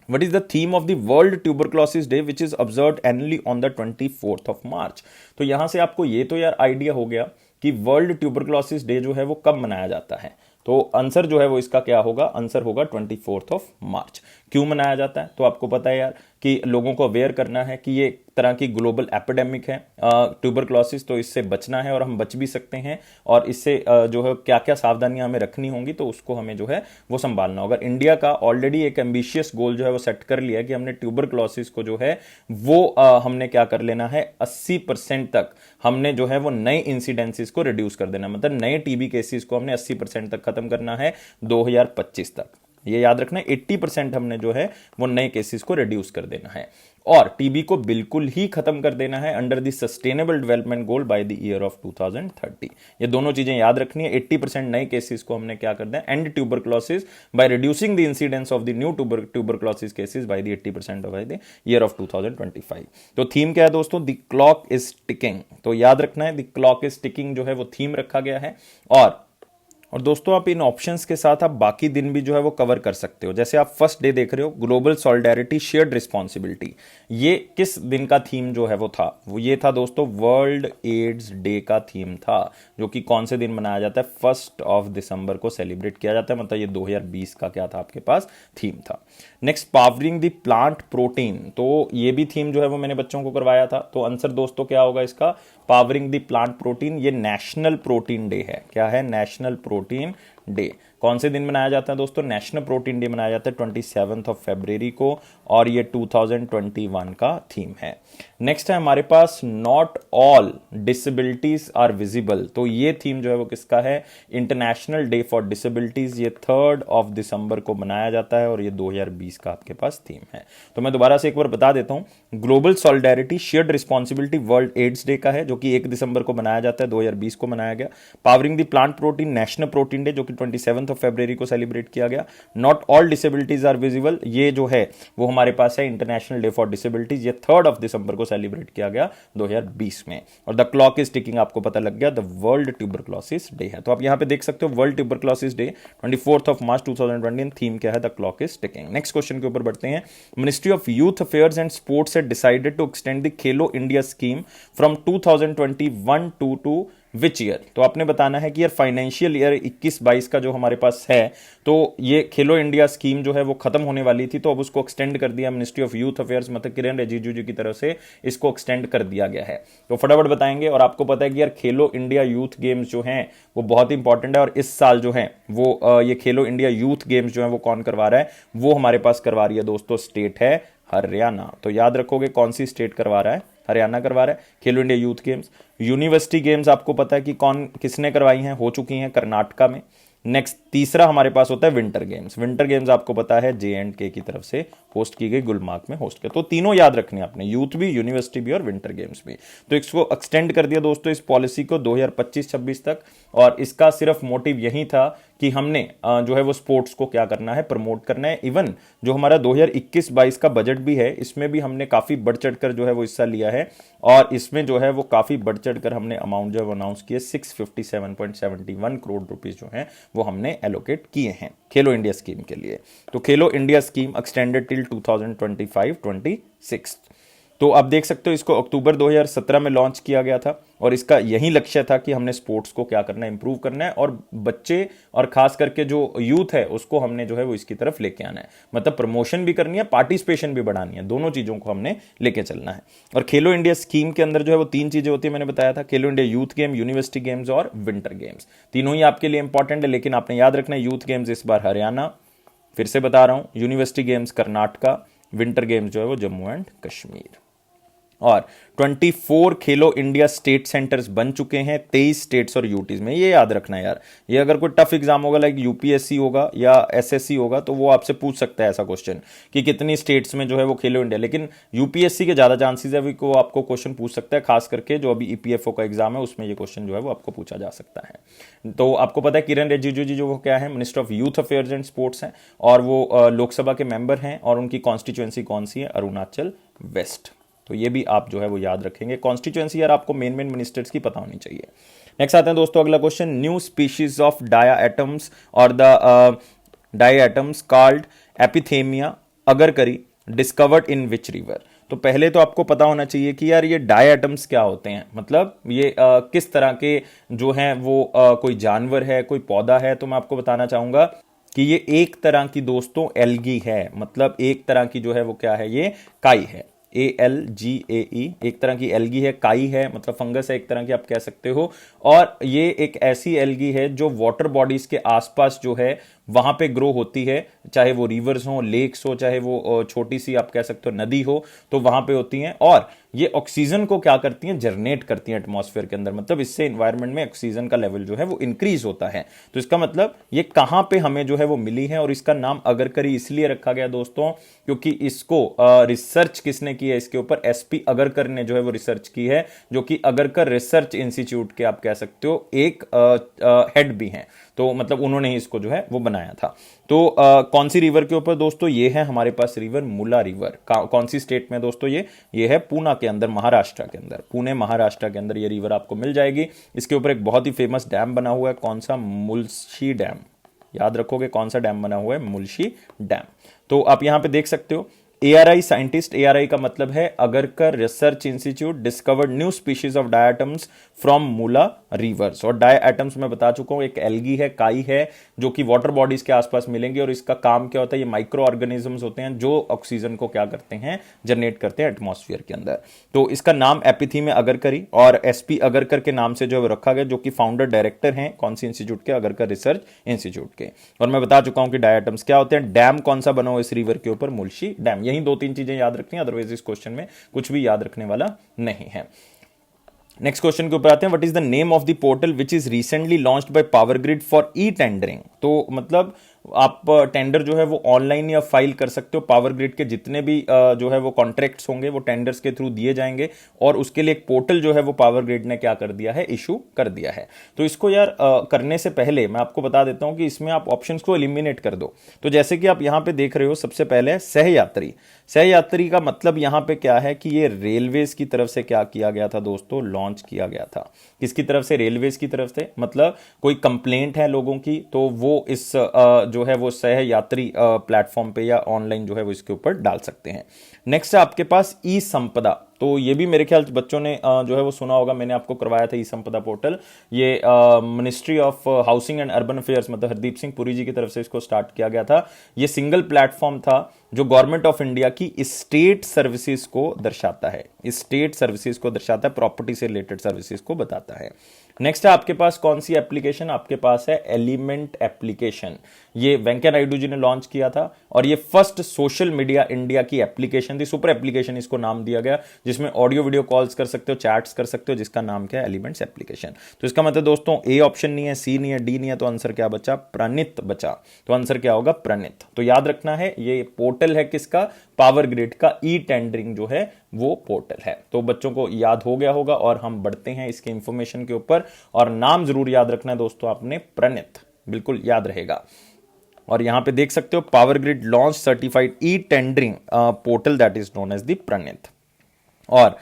Speaker 1: What is the theme of the World Tuberculosis Day which is observed annually on the 24th of March? तो यहां से आपको ये तो यार आइडिया हो गया कि वर्ल्ड ट्यूबरक्लोसिस डे जो है वो कब मनाया जाता है। तो आंसर जो है वो इसका क्या होगा? आंसर होगा 24th of March। क्यों मनाया जाता है? तो आपको पता है यार कि लोगों को अवेयर करना है कि ये तरह की ग्लोबल एपिडेमिक है ट्यूबरक्लोसिस, तो इससे बचना है और हम बच भी सकते हैं, और इससे जो है क्या क्या सावधानियां हमें रखनी होंगी, तो उसको हमें जो है वो संभालना होगा। इंडिया का ऑलरेडी एक एम्बिशियस गोल जो है वो सेट कर लिया है कि हमने ट्यूबरक्लोसिस को जो है वो हमने क्या कर लेना है, 80% तक हमने जो है वो नए इंसिडेंसेस को रिड्यूस कर देना, मतलब नए टीबी केसेस को हमने 80% तक खत्म करना है 2025 तक। ये याद रखना है, 80% हमने जो है वो नए केसेस को रिड्यूस कर देना है, और टीबी को बिल्कुल ही खत्म कर देना है under the sustainable development goal by the year of 2030। ये दोनों चीजें याद रखनी है। 80% नए केसेस को हमने क्या करना है, and tuberculosis by reducing the incidence of the new tuberculosis cases by the 80% by the year of 2025। तो थीम क्या है दोस्तों, द क्लॉक इज टिकिंग। तो याद रखना है, द क्लॉक इज टिकिंग जो है वो थीम रखा गया है। और दोस्तों आप इन ऑप्शंस के साथ आप बाकी दिन भी जो है वो कवर कर सकते हो। जैसे आप फर्स्ट डे देख रहे हो, ग्लोबल सॉलिडेरिटी शेयर्ड रिस्पॉन्सिबिलिटी, ये किस दिन का थीम जो है वो था, वो ये था दोस्तों वर्ल्ड एड्स डे का थीम था, जो कि कौन से दिन मनाया जाता है, 1 दिसंबर को सेलिब्रेट किया जाता है, मतलब ये 2020 का क्या था आपके पास थीम था। Next, powering the plant protein, तो ये भी थीम जो है वो मैंने बच्चों को करवाया था। तो आंसर दोस्तों क्या होगा इसका, पावरिंग द प्लांट प्रोटीन। ये नेशनल प्रोटीन डे है। क्या है, नेशनल प्रोटीन डे। कौन से दिन मनाया जाता है दोस्तों, नेशनल प्रोटीन डे मनाया जाता है 27 फरवरी को, और ये 2021 का थीम है। नेक्स्ट है हमारे पास not all disabilities are visible, तो ये थीम जो है वो किसका है, इंटरनेशनल डे फॉर डिसेबिलिटीज। ये 3 दिसंबर को मनाया जाता है, और ये 2020 का आपके पास थीम है। तो मैं दोबारा से एक बार बता देता हूं, global solidarity shared responsibility world AIDS day का है, जो कि 1 दिसंबर को मनाया जाता है, 2020 को मनाया गया। Powering the plant protein national protein day, जो कि 27 फरवरी को सेलिब्रेट किया गया। Not all disabilities are visible, ये जो है वो हमारे पास है इंटरनेशनल डे फॉर डिसेबिलिटीज, ये 3 दिसंबर को सेलिब्रेट किया गया 2020 में। और द क्लॉक इज टिकिंग आपको पता लग गया, द वर्ल्ड ट्यूबरक्लोसिस डे है। तो आप यहां पे देख सकते हो world tuberculosis day 24 March 2020, theme क्या है, the clock is ticking. Next question के ऊपर बढ़ते हैं। Ministry of youth affairs and sports had decided to extend the Khelo India scheme from 2021 to which year. तो आपने बताना है कि यार फाइनेंशियल ईयर 21-22 का जो हमारे पास है, तो ये खेलो इंडिया स्कीम जो है वो खत्म होने वाली थी, तो अब उसको एक्सटेंड कर दिया मिनिस्ट्री ऑफ यूथ अफेयर्स, मतलब किरण रिजिजू जी की तरफ से इसको एक्सटेंड कर दिया गया है। तो फटाफट बताएंगे। और आपको पता है कि यार खेलो इंडिया यूथ गेम्स जो हैं वो बहुत इंपॉर्टेंट है, और इस साल जो है वो ये खेलो इंडिया यूथ गेम्स जो है वो कौन करवा रहा है, वो हमारे पास करवा रही है दोस्तों स्टेट है हरियाणा। तो याद रखोगे कौन सी स्टेट करवा रहा है, हरियाणा करवा रहा है खेलो India youth games. University games आपको पता है कि कौन किसने करवाई हैं, हो चुकी हैं कर्नाटका में। नेक्स्ट तीसरा हमारे पास होता है विंटर गेम्स। विंटर गेम्स आपको पता है J&K की तरफ से होस्ट की गई, गुलमार्ग में होस्ट किया। तो तीनों याद रखने आपने, यूथ भी, यूनिवर्सिटी भी और विंटर गेम्स भी। तो इसको एक्सटेंड कर दिया दोस्तों इस पॉलिसी को 2025-26 तक, और इसका सिर्फ मोटिव यही था कि हमने जो है वो स्पोर्ट्स को क्या करना है, प्रमोट करना है। इवन जो हमारा 2021-22 का बजट भी है, इसमें भी हमने काफी बढ़ चढ़कर जो है वो हिस्सा लिया है, और इसमें जो है वो काफी बढ़ चढ़कर हमने अमाउंट जो है वो अनाउंस किए, 657.71 करोड़ रुपीस जो है वो हमने एलोकेट किए हैं खेलो इंडिया स्कीम के लिए। तो खेलो इंडिया स्कीम एक्सटेंडेड टिल 2025-26। तो आप देख सकते हो इसको अक्टूबर 2017 में लॉन्च किया गया था, और इसका यही लक्ष्य था कि हमने स्पोर्ट्स को क्या करना है, इंप्रूव करना है, और बच्चे और खास करके जो यूथ है उसको हमने जो है वो इसकी तरफ लेके आना है, मतलब प्रमोशन भी करनी है, पार्टिसिपेशन भी बढ़ानी है, दोनों चीजों को हमने लेके चलना है। और खेलो इंडिया स्कीम के अंदर जो है वो 3 चीजें होती है, मैंने बताया था, खेलो India youth game, university games और विंटर गेम्स। तीनों ही आपके लिए इंपॉर्टेंट है, लेकिन आपने याद रखना है यूथ गेम्स इस बार हरियाणा, फिर से बता रहा हूं, university games Karnataka, winter games जो है वो जम्मू एंड कश्मीर। और 24 खेलो इंडिया स्टेट सेंटर्स बन चुके हैं 23 स्टेट्स और यूटीज में। ये याद रखना है यार, ये अगर कोई टफ एग्जाम होगा लाइक यूपीएससी होगा या एसएससी होगा, तो वो आपसे पूछ सकता है ऐसा क्वेश्चन कि कितनी स्टेट्स में जो है वो खेलो इंडिया, लेकिन यूपीएससी के ज्यादा चांसेस है को आपको क्वेश्चन पूछ सकता है, खास करके जो अभी ईपीएफओ का एग्जाम है उसमें ये क्वेश्चन जो है वो आपको पूछा जा सकता है। तो आपको पता है किरण रिजिजू जी जो वो क्या है, minister of youth affairs and sports हैं, और वो लोकसभा के मेंबर हैं, और उनकी कॉन्स्टिट्यूएंसी कौन सी है, अरुणाचल वेस्ट। तो ये भी आप जो है वो याद रखेंगे। कॉन्स्टिट्यूएंसी यार आपको मेन मिनिस्टर्स की पता होनी चाहिए। नेक्स्ट आते हैं दोस्तों अगला question, new species of diatoms और the diatoms called Epithemia agharkarii discovered in which river. तो पहले तो आपको पता होना चाहिए कि यार ये डाया एटम्स क्या होते हैं, मतलब ये किस तरह के जो हैं वो कोई जानवर है, कोई पौधा है। तो मैं आपको बताना चाहूंगा कि ये एक तरह की दोस्तों एल्गी है, मतलब एक तरह की जो है वो क्या है, ये काई है। ALGAE, एक तरह की एल्गी है, काई है मतलब फंगस है एक तरह की आप कह सकते हो। और ये एक ऐसी एल्गी है जो वाटर बॉडीज के आसपास जो है वहां पे ग्रो होती है, चाहे वो रिवर्स हो, लेक्स हो, चाहे वो छोटी सी आप कह सकते हो नदी हो, तो वहां पे होती हैं। और ये ऑक्सीजन को क्या करती हैं, जनरेट करती हैं एटमॉस्फेयर के अंदर, मतलब इससे एनवायरनमेंट में ऑक्सीजन का लेवल जो है वो इंक्रीज होता है। तो इसका मतलब ये कहां पे हमें जो है वो मिली है, और इसका नाम अगरकरी इसलिए रखा गया दोस्तों क्योंकि इसको रिसर्च किसने की है, इसके ऊपर SP अगरकर ने जो है वो रिसर्च की है, जो कि अगरकर रिसर्च इंस्टीट्यूट के आप कह सकते हो एक हेड भी हैं। तो मतलब उन्होंने ही इसको जो है वो बनाया था। तो कौन सी रिवर के ऊपर दोस्तों, ये है हमारे पास रिवर मुला रिवर। कौन सी स्टेट में दोस्तों, ये है पूना के अंदर, महाराष्ट्र के अंदर, पुणे महाराष्ट्र के अंदर ये रिवर आपको मिल जाएगी। इसके ऊपर एक बहुत ही फेमस डैम बना हुआ है, कौन सा, मुल्शी डैम। याद रखोगे कौन सा डैम बना हुआ है, मुल्शी डैम। तो आप यहां पे देख सकते हो ARI साइंटिस्ट, ARI का मतलब है Agarkar research institute discovered new species of diatoms from Mula reverse. और डायटम्स मैं बता चुका हूं, एक एल्गी है, काई है, जो कि वाटर बॉडीज के आसपास मिलेंगे। और इसका काम क्या होता है, ये माइक्रो ऑर्गेनिजम्स होते हैं जो ऑक्सीजन को क्या करते हैं, जनरेट करते हैं एटमॉस्फेयर के अंदर। तो इसका नाम एपिथी में अगरकरी और SP अगरकर के नाम से जो है रखा गया, जो कि फाउंडर डायरेक्टर हैं कौन सी इंस्टीट्यूट के, अगरकर रिसर्च इंस्टीट्यूट के। और मैं बता चुका हूं कि डायटम्स क्या होते हैं। डैम कौन सा बना हुआ इस रिवर के ऊपर, मुल्शी डैम। यही 2-3 चीजें याद रखनी है, अदरवाइज इस क्वेश्चन में कुछ भी याद रखने वाला नहीं है। नेक्स्ट क्वेश्चन के ऊपर आते हैं, what is the name of the portal which is recently launched by power grid for e tendering. तो मतलब आप टेंडर जो है वो ऑनलाइन या फाइल कर सकते हो। पावर ग्रिड के जितने भी जो है वो कॉन्ट्रैक्ट्स होंगे वो टेंडर्स के थ्रू दिए जाएंगे, और उसके लिए एक पोर्टल जो है वो पावर ग्रिड ने क्या कर दिया है, इशू कर दिया है। तो इसको यार करने से पहले मैं आपको बता देता हूं कि इसमें आप ऑप्शंस को एलिमिनेट कर दो। तो जैसे कि आप यहां पे देख रहे हो, सबसे पहले सहयात्री। सहयात्री का मतलब यहां पे क्या है कि ये रेलवेज की तरफ से क्या किया गया था दोस्तों, लॉन्च किया गया था। किसकी तरफ से, रेलवेज की तरफ से। मतलब कोई कंप्लेंट है लोगों की तो वो इस जो है वो सहयात्री प्लेटफॉर्म पे या ऑनलाइन जो है वो इसके ऊपर डाल सकते हैं। नेक्स्ट है आपके पास ई संपदा। तो ये भी मेरे ख्याल बच्चों ने जो है वो सुना होगा, मैंने आपको करवाया था ई संपदा पोर्टल। ये ministry of housing and urban affairs मतलब हरदीप सिंह पुरी जी की तरफ से इसको स्टार्ट किया गया था। ये सिंगल प्लेटफॉर्म था जो गवर्नमेंट ऑफ इंडिया की स्टेट सर्विसेज को दर्शाता है, स्टेट सर्विसेज को दर्शाता है, प्रॉपर्टी से रिलेटेड सर्विसेज को बताता है। नेक्स्ट है आपके पास कौन सी एप्लीकेशन, आपके पास है एलिमेंट एप्लीकेशन। ये वेंकैया नायडू जी ने लॉन्च किया था, और ये फर्स्ट सोशल मीडिया इंडिया की एप्लीकेशन थी, सुपर एप्लीकेशन इसको नाम दिया गया, जिसमें ऑडियो वीडियो कॉल्स कर सकते हो, चैट्स कर सकते हो, जिसका नाम क्या है, एलिमेंट्स एप्लीकेशन। तो इसका मतलब दोस्तों ए ऑप्शन नहीं है, सी नहीं है, डी नहीं है, तो आंसर क्या बचा, प्रणित बचा। तो आंसर क्या होगा, प्रणित। तो याद रखना है ये पोर्टल है किसका, पावर ग्रिड का ई टेंडरिंग जो है वो पोर्टल है। तो बच्चों को याद हो गया होगा, और हम बढ़ते हैं इसके इंफॉर्मेशन के ऊपर। और नाम जरूर याद रखना है दोस्तों आपने, प्रणित, बिल्कुल याद रहेगा। और यहां पे देख सकते हो power grid launch certified e tendering portal that is known as the Pranit. और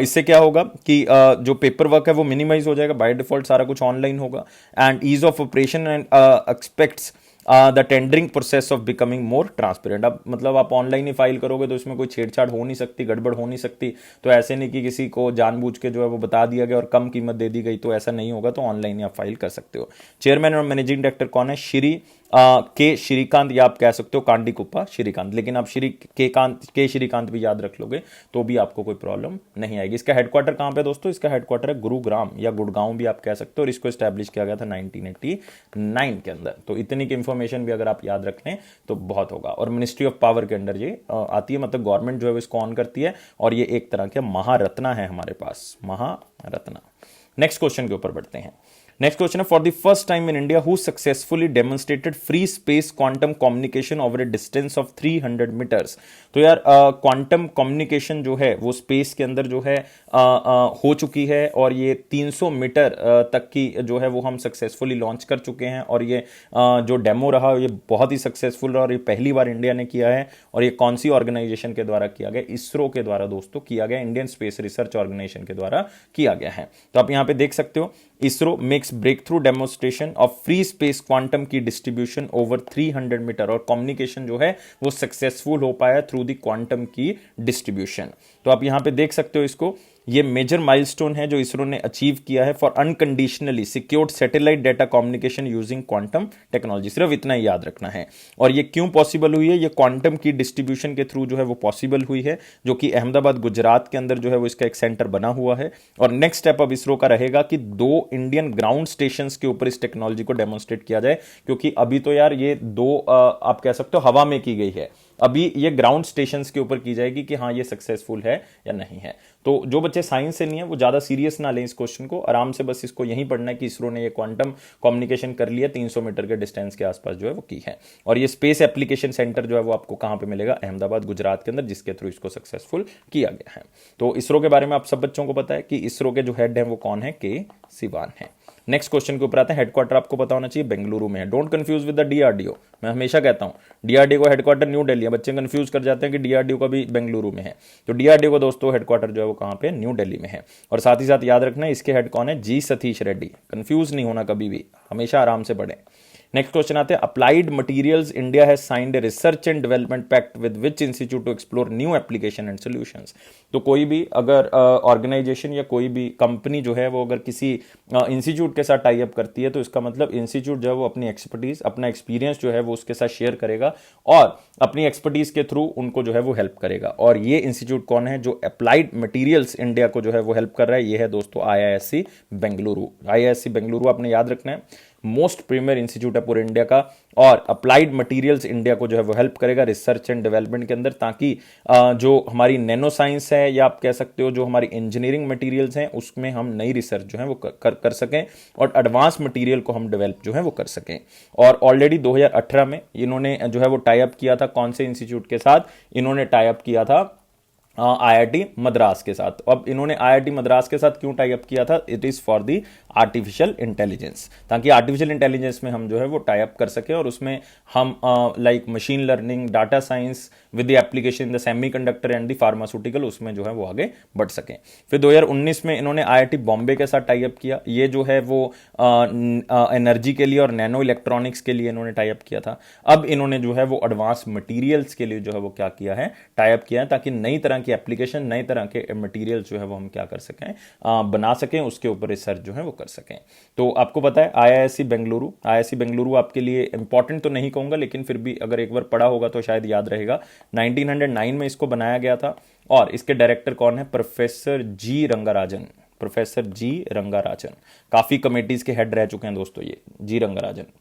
Speaker 1: इससे क्या होगा कि जो पेपर वर्क है वो मिनिमाइज हो जाएगा, बाय डिफॉल्ट सारा कुछ ऑनलाइन होगा। And ease of operation and expects the tendering process of becoming more transparent. अब मतलब आप ऑनलाइन ही फाइल करोगे तो इसमें कोई छेड़छाड़ हो नहीं सकती, गड़बड़ हो नहीं सकती। तो ऐसे नहीं कि किसी को जानबूझ के जो है वो बता दिया गया और कम कीमत दे दी गई, तो ऐसा नहीं होगा। तो ऑनलाइन ही आप फाइल कर सकते हो। चेयरमैन और मैनेजिंग डायरेक्टर कौन है, श्री के श्रीकांत, या आप कह सकते हो कांडी कुप्पा श्रीकांत, लेकिन आप के श्रीकांत भी याद रख लोगे तो भी आपको कोई प्रॉब्लम नहीं आएगी। इसका हेडक्वार्टर कहां पे दोस्तों, इसका हेडक्वार्टर है गुरुग्राम या गुड़गांव भी आप कह सकते हो, और इसको एस्टैब्लिश किया गया था 1989 के अंदर। तो इतनी की इंफॉर्मेशन भी अगर आप याद रख लें तो बहुत होगा। और मिनिस्ट्री ऑफ पावर के अंदर ये आती है, मतलब गवर्नमेंट जो है इसको ऑन करती है, और ये एक तरह के महारत्ना है हमारे पास, महारत्ना। नेक्स्ट क्वेश्चन के ऊपर बढ़ते हैं। नेक्स्ट क्वेश्चन है, for the first time in India who successfully demonstrated free space quantum communication over a distance of 300 metres. तो यार क्वांटम कम्युनिकेशन जो है वो स्पेस के अंदर जो है हो चुकी है, और ये 300 मीटर तक की जो है वो हम सक्सेसफुली लॉन्च कर चुके हैं। और ये जो डेमो रहा ये बहुत ही सक्सेसफुल रहा, और ये पहली बार इंडिया ने किया है। और ये कौन सी ऑर्गेनाइजेशन के द्वारा किया गया, इसरो के द्वारा दोस्तों किया गया, इंडियन स्पेस रिसर्च ऑर्गेनाइजेशन के द्वारा किया गया है। तो आप यहां पे देख सकते हो, ISRO makes breakthrough demonstration of free space quantum key distribution over 300 metre. और कम्युनिकेशन जो है वो सक्सेसफुल हो पाया through the quantum key distribution. तो आप यहां पे देख सकते हो इसको, ये मेजर माइलस्टोन है जो इसरो ने अचीव किया है for unconditionally secured satellite data communication using quantum technology. सिर्फ इतना ही याद रखना है। और ये क्यों पॉसिबल हुई है? ये क्वांटम की डिस्ट्रीब्यूशन के थ्रू जो है वो पॉसिबल हुई है, जो कि अहमदाबाद गुजरात के अंदर जो है वो इसका एक सेंटर बना हुआ है। और नेक्स्ट स्टेप अब इसरो का रहेगा कि 2 इंडियन ग्राउंड स्टेशन के ऊपर इस टेक्नोलॉजी को डेमोन्स्ट्रेट किया जाए, क्योंकि अभी तो यार ये 2 आप कह सकते हो हवा में की गई है, अभी ये ग्राउंड स्टेशंस के ऊपर की जाएगी कि हाँ ये सक्सेसफुल है या नहीं है। तो जो बच्चे साइंस से नहीं है वो ज्यादा सीरियस ना लें इस क्वेश्चन को, आराम से बस इसको यही पढ़ना है कि इसरो ने ये क्वांटम कम्युनिकेशन कर लिया 300 मीटर के डिस्टेंस के आसपास जो है वो की है। और ये स्पेस एप्लीकेशन सेंटर जो है वो आपको कहां पे मिलेगा? अहमदाबाद गुजरात के अंदर, जिसके थ्रू इसको सक्सेसफुल किया गया है। तो इसरो के बारे में आप सब बच्चों को पता है कि इसरो के जो हेड है वो कौन है? के सिवान है। नेक्स्ट क्वेश्चन के ऊपर आते हैं। हेडक्वार्टर आपको पता होना चाहिए बेंगलुरु में है। Don't confuse with the DRDO. मैं हमेशा कहता हूं डीआरडीओ का हेडक्वार्टर न्यू दिल्ली है, बच्चे कंफ्यूज कर जाते हैं कि डीआरडीओ का भी बेंगलुरु में है। तो डीआरडीओ का दोस्तों हेडक्वार्टर जो है वो कहां पे? न्यू दिल्ली में है। और साथ ही साथ याद रखना है इसके हेड कौन है? जी सतीश रेड्डी। कंफ्यूज नहीं होना कभी भी, हमेशा आराम से पढ़ें। नेक्स्ट क्वेश्चन आते हैं applied materials India has signed a research and development pact with which institute to explore new application and solutions. तो कोई भी अगर ऑर्गेनाइजेशन या कोई भी कंपनी जो है वो अगर किसी इंस्टीट्यूट के साथ टाई अप करती है, तो इसका मतलब इंस्टीट्यूट जो है वो अपनी एक्सपर्टीज, अपना एक्सपीरियंस जो है वो उसके साथ शेयर करेगा और अपनी एक्सपर्टीज के थ्रू उनको जो है वो हेल्प करेगा। और ये इंस्टीट्यूट कौन है जो अप्लाइड मटेरियल्स इंडिया को जो है वो हेल्प कर रहा है? ये है दोस्तों आईआईएससी बेंगलुरु। आईआईएससी बेंगलुरु आपने याद रखना है, मोस्ट प्रीमियर इंस्टीट्यूट है पूरे इंडिया का, और अप्लाइड मटेरियल्स इंडिया को जो है वो हेल्प करेगा रिसर्च एंड डेवलपमेंट के अंदर, ताकि जो हमारी नैनो साइंस है या आप कह सकते हो जो हमारी इंजीनियरिंग मटेरियल्स हैं उसमें हम नई रिसर्च जो है वो कर सकें और एडवांस मटेरियल को हम डेवलप जो है वो कर सकें। और ऑलरेडी 2018 में इन्होंने जो है वो टाई अप किया था कौन से इंस्टीट्यूट के साथ? इन्होंने टाई अप किया था आईआईटी मद्रास के साथ। अब इन्होंने आईआईटी मद्रास के साथ क्यों टाई अप किया था? It is for the artificial intelligence, ताकि आर्टिफिशियल इंटेलिजेंस में हम जो है वो टाई अप कर सके और उसमें हम like machine learning, data science with the application in the semiconductor and the pharmaceutical, उसमें जो है वो आगे बढ़ सकें। फिर 2019 में इन्होंने आईआईटी बॉम्बे के साथ टाई अप किया। ये जो है वो एनर्जी के लिए और नैनो इलेक्ट्रॉनिक्स के लिए इन्होंने टाई अप किया था। अब इन्होंने जो है वो एडवांस मटीरियल्स के लिए जो है वो क्या किया है? टाई अप किया है, ताकि नई तरह की एप्लीकेशन, नई तरह के मटेरियल जो है वो हम क्या कर सकें? बना सकें, उसके ऊपर रिसर्च जो है वो कर सकें। तो आपको पता है आईआईएससी बेंगलुरु, आईआईएससी बेंगलुरु आपके लिए इंपॉर्टेंट तो नहीं कहूंगा, लेकिन फिर भी अगर एक बार पढ़ा होगा तो शायद याद रहेगा। 1909 में इसको बनाया गया था और इसके डायरेक्टर कौन है? प्रोफेसर जी रंगाराजन। प्रोफेसर जी रंगाराजन काफी कमेटीज के हेड रह चुके हैं दोस्तों ये जी रंगाराजन।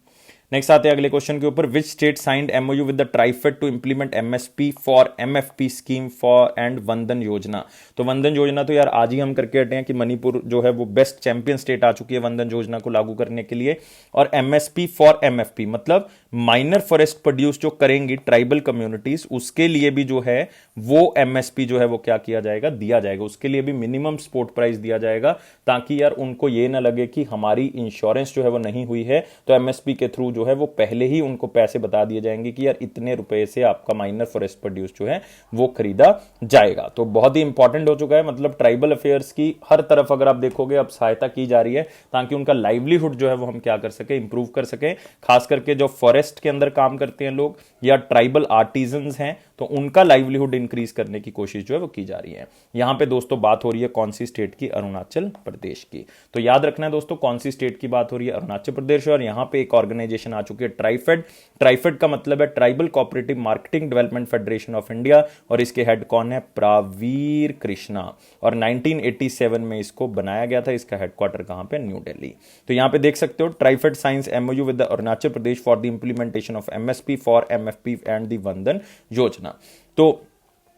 Speaker 1: नेक्स्ट आते हैं अगले क्वेश्चन के ऊपर। Which state signed MoU with the TRIFED to implement MSP for MFP scheme for and Van Dhan Yojana. तो वंदन योजना तो यार आज ही हम करके हटे हैं कि मणिपुर जो है वो बेस्ट चैंपियन स्टेट आ चुकी है वंदन योजना को लागू करने के लिए। और एमएसपी फॉर एमएफपी मतलब माइनर फॉरेस्ट प्रोड्यूस जो करेंगी ट्राइबल कम्युनिटीज, उसके लिए भी जो है वो एमएसपी जो है वो क्या किया जाएगा? दिया जाएगा। उसके लिए भी मिनिमम सपोर्ट प्राइस दिया जाएगा, ताकि यार उनको ये ना लगे कि हमारी इंश्योरेंस जो है वो नहीं हुई है, तो एमएसपी के थ्रू जो है वो पहले ही उनको पैसे बता दिए जाएंगे कि यार इतने रुपए से आपका माइनर फॉरेस्ट प्रोड्यूस जो है वो खरीदा जाएगा। तो बहुत ही इंपॉर्टेंट हो चुका है, मतलब ट्राइबल अफेयर्स की हर तरफ अगर आप देखोगे अब सहायता की जा रही है, ताकि उनका लाइवलीहुड जो है वो हम क्या कर सके? इंप्रूव कर सके। खास करके जो फॉरेस्ट के अंदर काम करते हैं लोग या ट्राइबल आर्टिजन्स हैं, तो उनका लाइवलीहुड इंक्रीज करने की कोशिश जो है वो की जा रही है। यहां पे दोस्तों बात हो रही है कौन सी स्टेट की? अरुणाचल प्रदेश की। तो याद रखना है दोस्तों कौन सी स्टेट की बात हो रही है? अरुणाचल प्रदेश। और यहां पे एक ऑर्गेनाइजेशन आ चुकी है ट्राइफेड। ट्राइफेड का मतलब है tribal cooperative marketing development federation of India, और इसके हेड कौन है? प्रावीर कृष्णा। और 1987 में इसको बनाया गया था। इसका हेडक्वार्टर कहां पे? न्यू दिल्ली। तो यहां पे देख सकते हो TRIFED science MOU with the Arunachal Pradesh for the implementation of MSP for MFP and the वंदन योजना। तो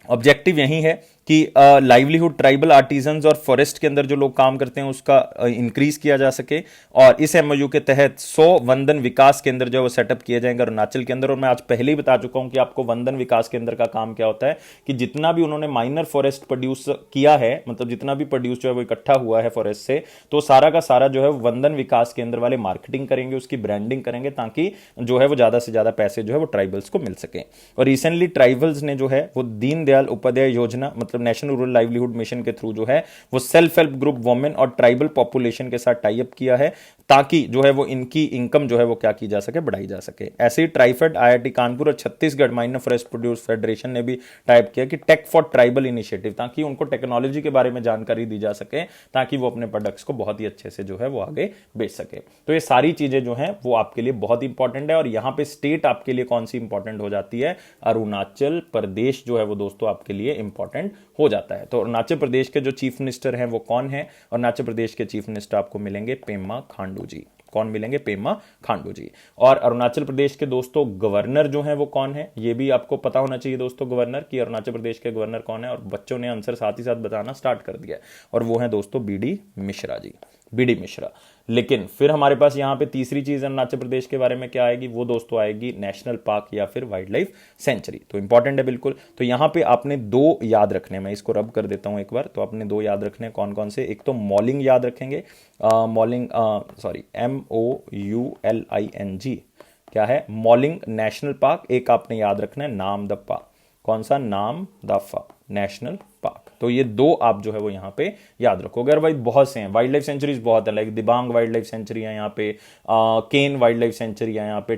Speaker 1: ऑब्जेक्टिव यही है कि लाइवलीहुड ट्राइबल आर्टिजन्स और फॉरेस्ट के अंदर जो लोग काम करते हैं उसका इंक्रीज किया जा सके। और इस एमओयू के तहत 100 वंदन विकास केंद्र जो है वो सेटअप किए जाएंगे अरुणाचल के अंदर। और मैं आज पहले ही बता चुका हूं कि आपको वंदन विकास केंद्र का काम क्या होता है, कि जितना भी उन्होंने माइनर फॉरेस्ट प्रोड्यूस किया है, मतलब जितना भी प्रोड्यूस जो है वो इकट्ठा हुआ है फॉरेस्ट से, तो सारा का सारा जो है वंदन विकास केंद्र वाले मार्केटिंग करेंगे, उसकी ब्रांडिंग करेंगे, ताकि जो है वो ज्यादा से ज्यादा पैसे जो है वो ट्राइबल्स को मिल सके। और रिसेंटली ट्राइबल्स ने जो है वो दीनदयाल उपाध्याय योजना, मतलब नेशनल रूरल लाइवलीहुड मिशन के थ्रू जो है वो सेल्फ हेल्प ग्रुप वुमेन और ट्राइबल पॉपुलेशन के साथ टाई अप किया है, ताकि जो है वो इनकी इनकम जो है वो क्या की जा सके, बढ़ाई जा सके। ऐसे ही ट्राइफेड, आईआईटी कानपुर और Chhattisgarh minor forest produce federation ने भी टाइप किया कि टेक फॉर ट्राइबल इनिशिएटिव, ताकि उनको टेक्नोलॉजी के बारे में जानकारी दी जा सके, ताकि वो अपने प्रोडक्ट्स को बहुत ही अच्छे से जो है वो आगे बेच सके। तो ये सारी चीजें जो हैं वो आपके लिए बहुत इंपॉर्टेंट है। और यहां पे स्टेट आपके लिए कौन सी इंपॉर्टेंट हो जाती है, अरुणाचल प्रदेश जो है वो दोस्तों आपके लिए इंपॉर्टेंट हो जाता है। तो अरुणाचल प्रदेश के जो चीफ मिनिस्टर हैं वो कौन है, अरुणाचल प्रदेश के चीफ मिनिस्टर आपको मिलेंगे पेमा खांडू जी। कौन मिलेंगे, पेमा खांडू जी। और अरुणाचल प्रदेश के दोस्तों गवर्नर जो हैं वो कौन है, ये भी आपको पता होना चाहिए दोस्तों, गवर्नर की अरुणाचल प्रदेश के गवर्नर कौन है। और बच्चों ने आंसर साथ ही साथ बताना स्टार्ट कर दिया, और वो है दोस्तों बीडी मिश्रा जी, बीडी मिश्रा। लेकिन फिर हमारे पास यहां पे तीसरी चीज अरुणाचल प्रदेश के बारे में क्या आएगी, वो दोस्तों आएगी नेशनल पार्क या फिर वाइल्ड लाइफ सेंचुरी। तो इंपॉर्टेंट है बिल्कुल। तो यहां पे आपने दो याद रखने, मैं इसको रब कर देता हूं एक बार, तो आपने दो याद रखने, कौन कौन से, एक तो मॉलिंग याद रखेंगे, मॉलिंग सॉरी MOULING क्या है, मॉलिंग नेशनल पार्क। एक आपने याद रखना है नामदफा, कौन सा, नामदफा नेशनल पार्क। तो ये दो आप जो है वो यहाँ पे याद रखोगे। अगर भाई बहुत से हैं, वाइल्ड लाइफ सेंचुरीज बहुत है, like Dibang wild life sanctuary है यहाँ पे, केन वाइल्ड लाइफ सेंचुरी है यहाँ पे,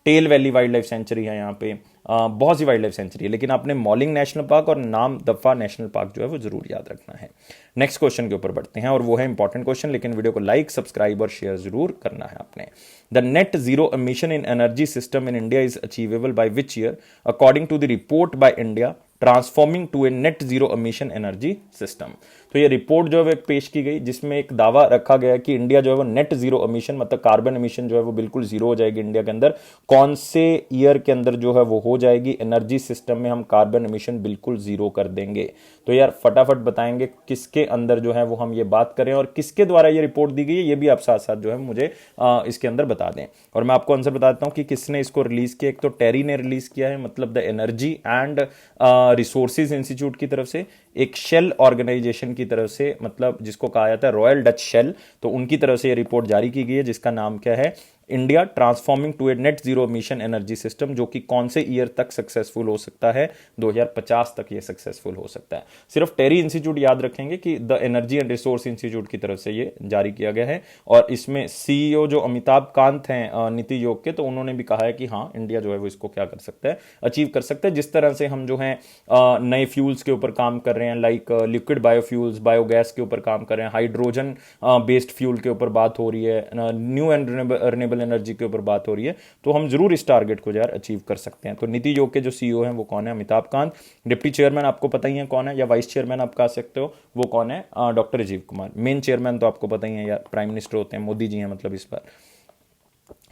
Speaker 1: Talle valley wildlife sanctuary है यहाँ पे, बहुत सी वाइल्ड लाइफ सेंचुरी है, लेकिन आपने मॉलिंग नेशनल पार्क और नामदफा नेशनल पार्क जो है वो जरूर याद रखना है। नेक्स्ट क्वेश्चन के ऊपर बढ़ते हैं, और वो है इंपॉर्टेंट क्वेश्चन, लेकिन वीडियो को लाइक, सब्सक्राइब और शेयर जरूर करना है आपने। The net zero emission in energy system in India is achievable by which year according to the report by India transforming to a net zero emission energy system. तो ये report जो है वो एक पेश की गई, जिसमें एक दावा रखा गया कि इंडिया जो है वो नेट जीरो एमिशन, मतलब कार्बन एमिशन जो है वो बिल्कुल जीरो हो जाएगी इंडिया के अंदर। कौन से ईयर के अंदर जो है वो हो जाएगी, एनर्जी सिस्टम में हम कार्बन एमिशन बिल्कुल जीरो कर देंगे। तो यार फटाफट बताएंगे किसके अंदर जो है वो हम ये बात करें, और किसके द्वारा ये रिपोर्ट दी गई है, ये भी आप साथ साथ जो है मुझे इसके अंदर बता दें। और मैं आपको आंसर बता देता हूं कि किसने इसको रिलीज किया। एक तो टेरी ने रिलीज किया है, मतलब the energy and resources institute की तरफ से, एक शेल ऑर्गेनाइजेशन की तरफ से, मतलब जिसको कहा जाता है रॉयल डच शेल, तो उनकी तरफ से ये रिपोर्ट जारी की गई है, जिसका नाम क्या है, India transforming to a net zero mission energy system, जो कि कौन से ईयर तक सक्सेसफुल हो सकता है, 2050 तक ये सक्सेसफुल हो सकता है। सिर्फ टेरी इंस्टीट्यूट याद रखेंगे कि the energy and resource institute की तरफ से ये जारी किया गया है, और इसमें सीईओ जो अमिताभ कांत हैं नीति योग के, तो उन्होंने भी कहा है कि हाँ इंडिया जो है वो इसको क्या कर सकता है, अचीव कर सकता है। जिस तरह से हम जो है नए फ्यूल्स के ऊपर काम कर रहे हैं, लाइक लिक्विड बायोफ्यूल्स, बायोगैस के ऊपर काम कर रहे हैं, हाइड्रोजन बेस्ड फ्यूल के ऊपर बात हो रही है, न्यू एंड रिन्यूएबल एनर्जी के ऊपर बात हो रही है, तो हम जरूर इस टारगेट को यार अचीव कर सकते हैं। तो नीति योग के जो सीईओ हैं वो कौन है, अमिताभ कांत। डिप्टी चेयरमैन आपको पता ही है कौन है, या वाइस चेयरमैन आप कह सकते हो, वो कौन है, doctor Rajiv Kumar. Main chairman तो आपको पता ही है यार, प्राइम मिनिस्टर होते हैं, मोदी जी हैं मतलब इस बार।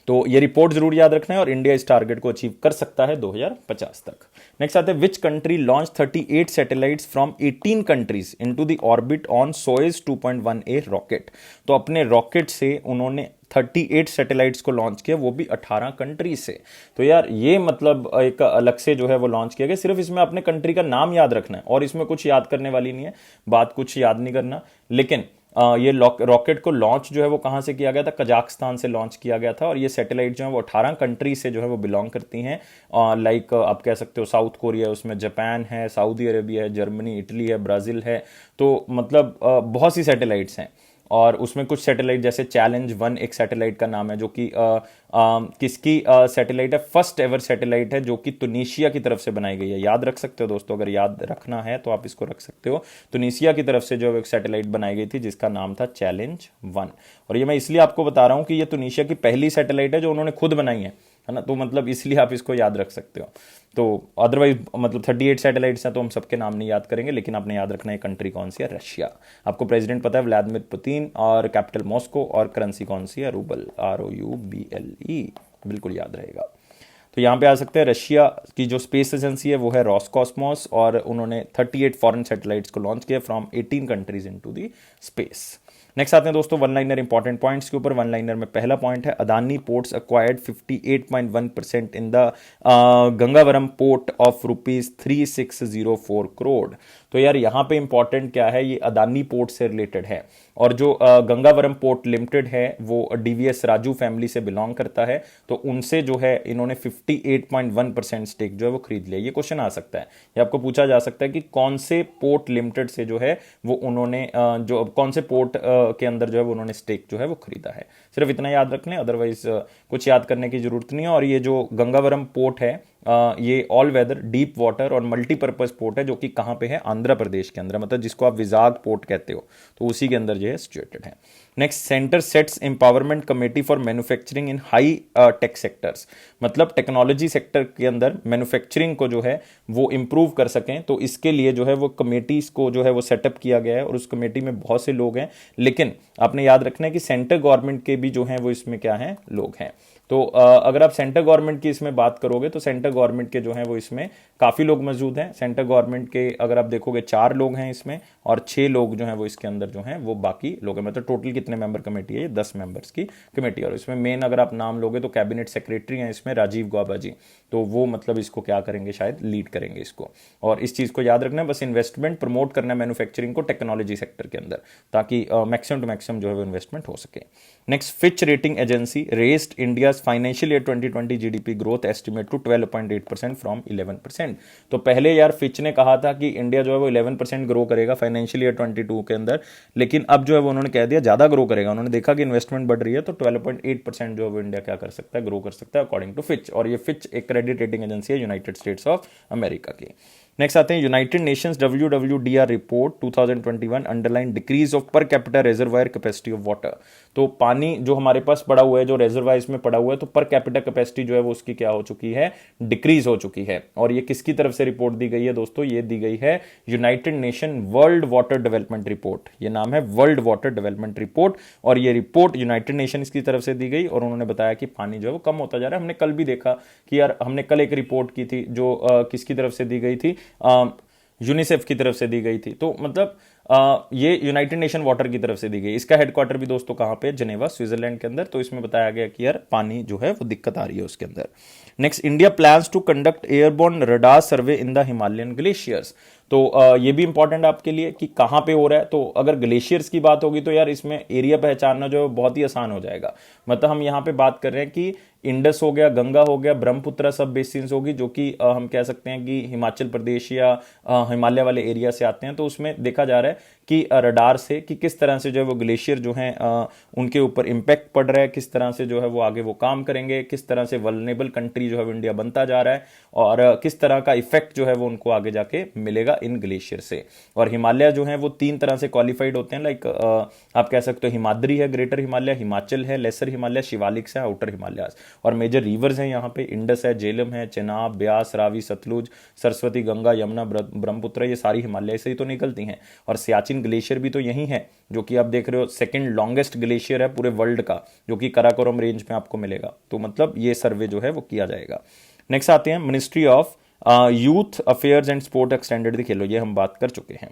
Speaker 1: तो ये रिपोर्ट जरूर याद रखना है, और इंडिया इस टारगेट को अचीव कर सकता है 2050 तक। नेक्स्ट आते हैं, which country launch 38 satellites from 18 countries into the orbit on Soyuz 2.1A rocket. तो अपने रॉकेट से उन्होंने 38 सैटेलाइट्स को लॉन्च किया, वो भी 18 कंट्री से। तो यार ये मतलब एक अलग से जो है वो लॉन्च किया गया। सिर्फ इसमें अपने कंट्री का नाम याद रखना है, और इसमें कुछ याद करने वाली नहीं है, बात कुछ याद नहीं करना। लेकिन ये रॉकेट को लॉन्च जो है वो कहाँ से किया गया था, कजाकिस्तान से लॉन्च किया गया था। और ये सैटेलाइट जो है वो 18 कंट्री से जो है वो बिलोंग करती हैं, लाइक आप कह सकते हो साउथ कोरिया, उसमें जापान है, सऊदी अरेबिया है, जर्मनी, इटली है, ब्राज़ील है। तो मतलब बहुत सी सैटेलाइट्स हैं, और उसमें कुछ सैटेलाइट जैसे चैलेंज 1 एक सैटेलाइट का नाम है, जो कि किसकी सैटेलाइट है, फर्स्ट एवर सैटेलाइट है, जो कि तुनीशिया की तरफ से बनाई गई है। याद रख सकते हो दोस्तों, अगर याद रखना है तो आप इसको रख सकते हो। तुनीशिया की तरफ से जो एक सैटेलाइट बनाई गई थी, जिसका नाम था चैलेंज 1। और ये मैं इसलिए आपको बता रहा हूं कि ये तुनीशिया की पहली सैटेलाइट है जो उन्होंने खुद बनाई है ना, तो मतलब इसलिए आप इसको याद रख सकते हो। तो अदरवाइज मतलब 38 सैटेलाइट्स हैं, तो हम सबके नाम नहीं याद करेंगे, लेकिन आपने याद रखना है कंट्री कौन सी है, रशिया। आपको प्रेसिडेंट पता है व्लादिमीर पुतिन, और कैपिटल मॉस्को, और करेंसी कौन सी है, रूबल, ROUBLE, बिल्कुल याद रहेगा। तो यहाँ पे आ सकते हैं, रशिया की जो स्पेस एजेंसी है वो है रॉसकॉस्मोस, और उन्होंने 38 फॉरेन सैटेलाइट्स को लॉन्च किया from 18 countries into the space. Next आते हैं दोस्तों वन लाइनर इंपॉर्टेंट पॉइंट्स के ऊपर। वन लाइनर में पहला पॉइंट है, Adani ports acquired 58.1% in the Gangavaram port of ₹3604 crore. तो यार यहाँ पे इंपॉर्टेंट क्या है, ये अदानी पोर्ट से रिलेटेड है। और जो गंगावरम पोर्ट लिमिटेड है वो डीवीएस राजू फैमिली से बिलोंग करता है, तो उनसे जो है इन्होंने 58.1% स्टेक जो है वो खरीद लिया। ये क्वेश्चन आ सकता है, ये आपको पूछा जा सकता है कि कौन से पोर्ट लिमिटेड से जो है वो उन्होंने जो कौन से पोर्ट के अंदर जो है वो उन्होंने स्टेक जो है वो खरीदा है। सिर्फ इतना याद रख लें, अदरवाइज कुछ याद करने की जरूरत नहीं है। और ये जो गंगावरम पोर्ट है ये ऑल वेदर डीप वाटर और मल्टीपर्पज पोर्ट है, जो कि कहाँ पे है, आंध्र प्रदेश के अंदर, मतलब जिसको आप विजाग पोर्ट कहते हो, तो उसी के अंदर जो है सिचुएटेड है। Next, centre sets empowerment committee for manufacturing in high tech sectors, मतलब टेक्नोलॉजी सेक्टर के अंदर मैन्युफैक्चरिंग को जो है वो इंप्रूव कर सकें, तो इसके लिए जो है वो कमेटीज को जो है वो सेटअप किया गया है, और उस कमेटी में बहुत से लोग हैं। लेकिन आपने याद रखना है कि सेंटर गवर्नमेंट के भी जो हैं वो इसमें क्या हैं, लोग हैं। तो अगर आप सेंटर गवर्नमेंट की इसमें बात करोगे तो सेंटर गवर्नमेंट के जो हैं वो इसमें काफ़ी लोग मौजूद हैं। सेंटर गवर्नमेंट के अगर आप देखोगे 4 लोग हैं इसमें, और 6 लोग जो हैं वो इसके अंदर जो हैं वो बाकी लोग हैं। मतलब टोटल कितने मेंबर कमेटी है, ये 10 मेंबर्स की कमेटी है। और इसमें मेन अगर आप नाम लोगे तो कैबिनेट सेक्रेटरी हैं इसमें राजीव गौबा जी, तो वो मतलब इसको क्या करेंगे, शायद लीड करेंगे इसको। और इस चीज़ को याद रखना है, बस इन्वेस्टमेंट प्रमोट करना है मैन्युफैक्चरिंग को टेक्नोलॉजी सेक्टर के अंदर, ताकि मैक्सिमम टू मैक्सिमम जो है वो इन्वेस्टमेंट हो सके। Next, Fitch rating agency raised India's financial year 2020 GDP growth estimate to 12.8% from 11%। तो पहले यार फिच ने कहा था कि इंडिया जो है वो 11% ग्रो करेगा फाइनेंशियल ईयर 22 के अंदर, लेकिन अब जो है वो उन्होंने कह दिया ज़्यादा ग्रो करेगा। उन्होंने देखा कि इन्वेस्टमेंट बढ़ रही है, तो 12.8% जो है वो इंडिया क्या कर सकता है, ग्रो कर सकता है अकॉर्डिंग टू फिच। और ये फिच एक क्रेडिट रेटिंग एजेंसी है यूनाइटेड स्टेट्स ऑफ अमेरिका की। नेक्स्ट आते हैं United Nations WWDR report 2021 underline decrease of per capita reservoir capacity of water. तो पानी जो हमारे पास पड़ा हुआ है, जो रिजर्वायर्स में पड़ा हुआ है, तो पर कैपिटा कैपेसिटी जो है वो उसकी क्या हो चुकी है, डिक्रीज हो चुकी है। और ये किसकी तरफ से रिपोर्ट दी गई है दोस्तों, ये दी गई है United nation world water development report. ये नाम है वर्ल्ड वाटर डेवलपमेंट रिपोर्ट, और ये रिपोर्ट यूनाइटेड नेशन की तरफ से दी गई, और उन्होंने बताया कि पानी जो है वो कम होता जा रहा है। हमने कल भी देखा कि यार हमने कल एक रिपोर्ट की थी जो किसकी तरफ से दी गई थी, यूनिसेफ की तरफ से दी गई थी। तो मतलब ये यूनाइटेड नेशन वाटर की तरफ से दी गई। इसका हेडक्वार्टर भी दोस्तों कहाँ पे, जनेवा स्विट्जरलैंड के अंदर। तो इसमें बताया गया कि यार पानी जो है वो दिक्कत आ रही है उसके अंदर। Next, India plans to conduct airborne radar survey in the Himalayan glaciers. तो ये भी इंपॉर्टेंट आपके लिए कि कहाँ पे हो रहा है। तो अगर ग्लेशियर्स की बात होगी तो यार इसमें एरिया पहचानना जो है बहुत ही आसान हो जाएगा। मतलब हम यहाँ पे बात कर रहे हैं कि इंडस हो गया, गंगा हो गया, ब्रह्मपुत्र सब बेसिन्स होगी, जो कि हम कह सकते हैं कि हिमाचल प्रदेश या हिमालय वाले एरिया से आते हैं। तो उसमें देखा जा रहा है कि रडार से कि किस तरह से जो है वो ग्लेशियर जो हैं उनके ऊपर इम्पैक्ट पड़ रहा है, किस तरह से जो है वो आगे वो काम करेंगे, किस तरह से वल्नरेबल कंट्री जो है वो इंडिया बनता जा रहा है, और किस तरह का इफेक्ट जो है वो उनको आगे जाके मिलेगा इन ग्लेशियर से। और हिमालय जो है वो 3 तरह से क्वालिफाइड होते हैं, लाइक आप कह सकते हो हिमाद्री है, ग्रेटर हिमालय, हिमाचल है, लेसर हिमालय, शिवालिक्स है, आउटर हिमालय। और मेजर रिवर्स हैं यहाँ पे, इंडस है, झेलम है, चेनाब, ब्यास, रावी, सतलुज, सरस्वती, गंगा, यमुना, ब्रह्मपुत्र, ये सारी हिमालय से ही तो निकलती हैं। और सियाचिन ग्लेशियर भी तो यही है, जो कि आप देख रहे हो सेकंड लॉन्गेस्ट ग्लेशियर है पूरे वर्ल्ड का, जो कि कराकोरम रेंज में आपको मिलेगा। तो मतलब ये सर्वे जो है वो किया जाएगा। नेक्स्ट आते हैं ministry of youth affairs and sport extended the Khelo, ये हम बात कर चुके हैं।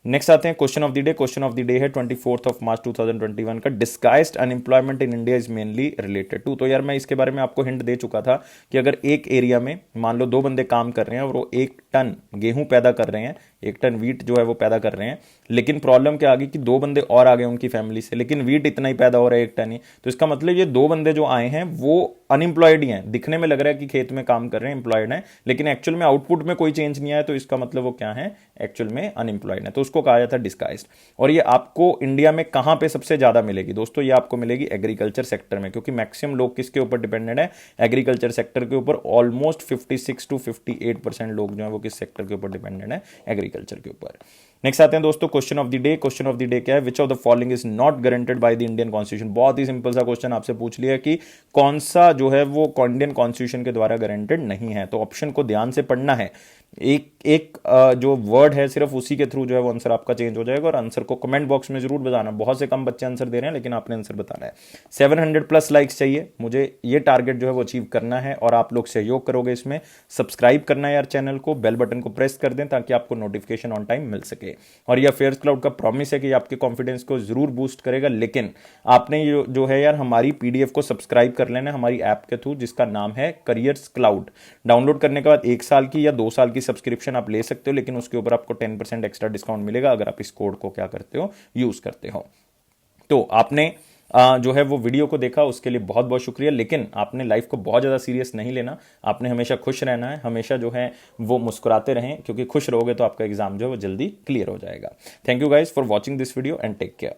Speaker 1: नेक्स्ट आते हैं question of the day. Question of the day है 24 मार्च 2021 का, disguised unemployment in India is mainly related to. तो यार मैं इसके बारे में आपको हिंट दे चुका था कि अगर एक एरिया में मान लो 2 बंदे काम कर रहे हैं और वो 1 टन गेहूं पैदा कर रहे हैं, 1 टन वीट जो है वो पैदा कर रहे हैं, लेकिन प्रॉब्लम क्या आ गई कि 2 बंदे और आ गए उनकी फैमिली से, लेकिन वीट इतना ही पैदा हो रहा है 1 टन ही। तो इसका मतलब ये 2 बंदे जो आए हैं वो अनएम्प्लॉयड ही हैं। दिखने में लग रहा है कि खेत में काम कर रहे हैं, एम्प्लॉयड हैं, लेकिन एक्चुअल में आउटपुट में कोई चेंज नहीं आया। तो इसका मतलब वो क्या है, एक्चुअल में अनएम्प्लॉयड है। तो उसको कहा जाता है डिस्गाइज्ड। और ये आपको इंडिया में कहां पे सबसे ज्यादा मिलेगी दोस्तों, ये आपको मिलेगी एग्रीकल्चर सेक्टर में, क्योंकि मैक्सिमम लोग किसके ऊपर डिपेंडेंट है, एग्रीकल्चर सेक्टर के ऊपर। ऑलमोस्ट 56 to 58% लोग जो है वो किस सेक्टर के ऊपर डिपेंडेंट है, एग्रीकल्चर के ऊपर। नेक्स्ट आते हैं दोस्तों question of the day. Question of the day क्या है, which of the following is not guaranteed by the Indian constitution. बहुत ही सिंपल सा क्वेश्चन आपसे पूछ लिया कि कौन सा जो है वो इंडियन कॉन्स्टिट्यूशन के द्वारा गारंटेड नहीं है। तो ऑप्शन को ध्यान से पढ़ना है, एक जो वर्ड है सिर्फ उसी के थ्रू जो है वो आंसर आपका चेंज हो जाएगा। और आंसर को कमेंट बॉक्स में जरूर बताना। बहुत से कम बच्चे आंसर दे रहे हैं, लेकिन आपने आंसर बताना है। 700+ लाइक्स चाहिए मुझे, ये टारगेट जो है वो अचीव करना है, और आप लोग सहयोग करोगे इसमें। सब्सक्राइब करना है यार चैनल को, बेल बटन को प्रेस कर दें ताकि आपको नोटिफिकेशन ऑन टाइम मिल सके। और यह फेयर्स क्लाउड का प्रॉमिस है कि आपके कॉन्फिडेंस को जरूर बूस्ट करेगा, लेकिन आपने जो है यार हमारी पीडीएफ को सब्सक्राइब कर लेना हमारी ऐप के थ्रू, जिसका नाम है करियर्स क्लाउड। डाउनलोड करने के बाद 1 साल की या 2 साल की सब्सक्रिप्शन आप ले सकते हो, लेकिन उसके ऊपर आपको 10% एक्स्ट्रा डिस्काउंट मिलेगा अगर आप इस कोड को क्या करते हो, यूज करते हो। तो आपने जो है वो वीडियो को देखा, उसके लिए बहुत बहुत शुक्रिया। लेकिन आपने लाइफ को बहुत ज़्यादा सीरियस नहीं लेना, आपने हमेशा खुश रहना है, हमेशा जो है वो मुस्कुराते रहें, क्योंकि खुश रहोगे तो आपका एग्जाम जो है वो जल्दी क्लियर हो जाएगा। Thank you guys for watching this video and take care.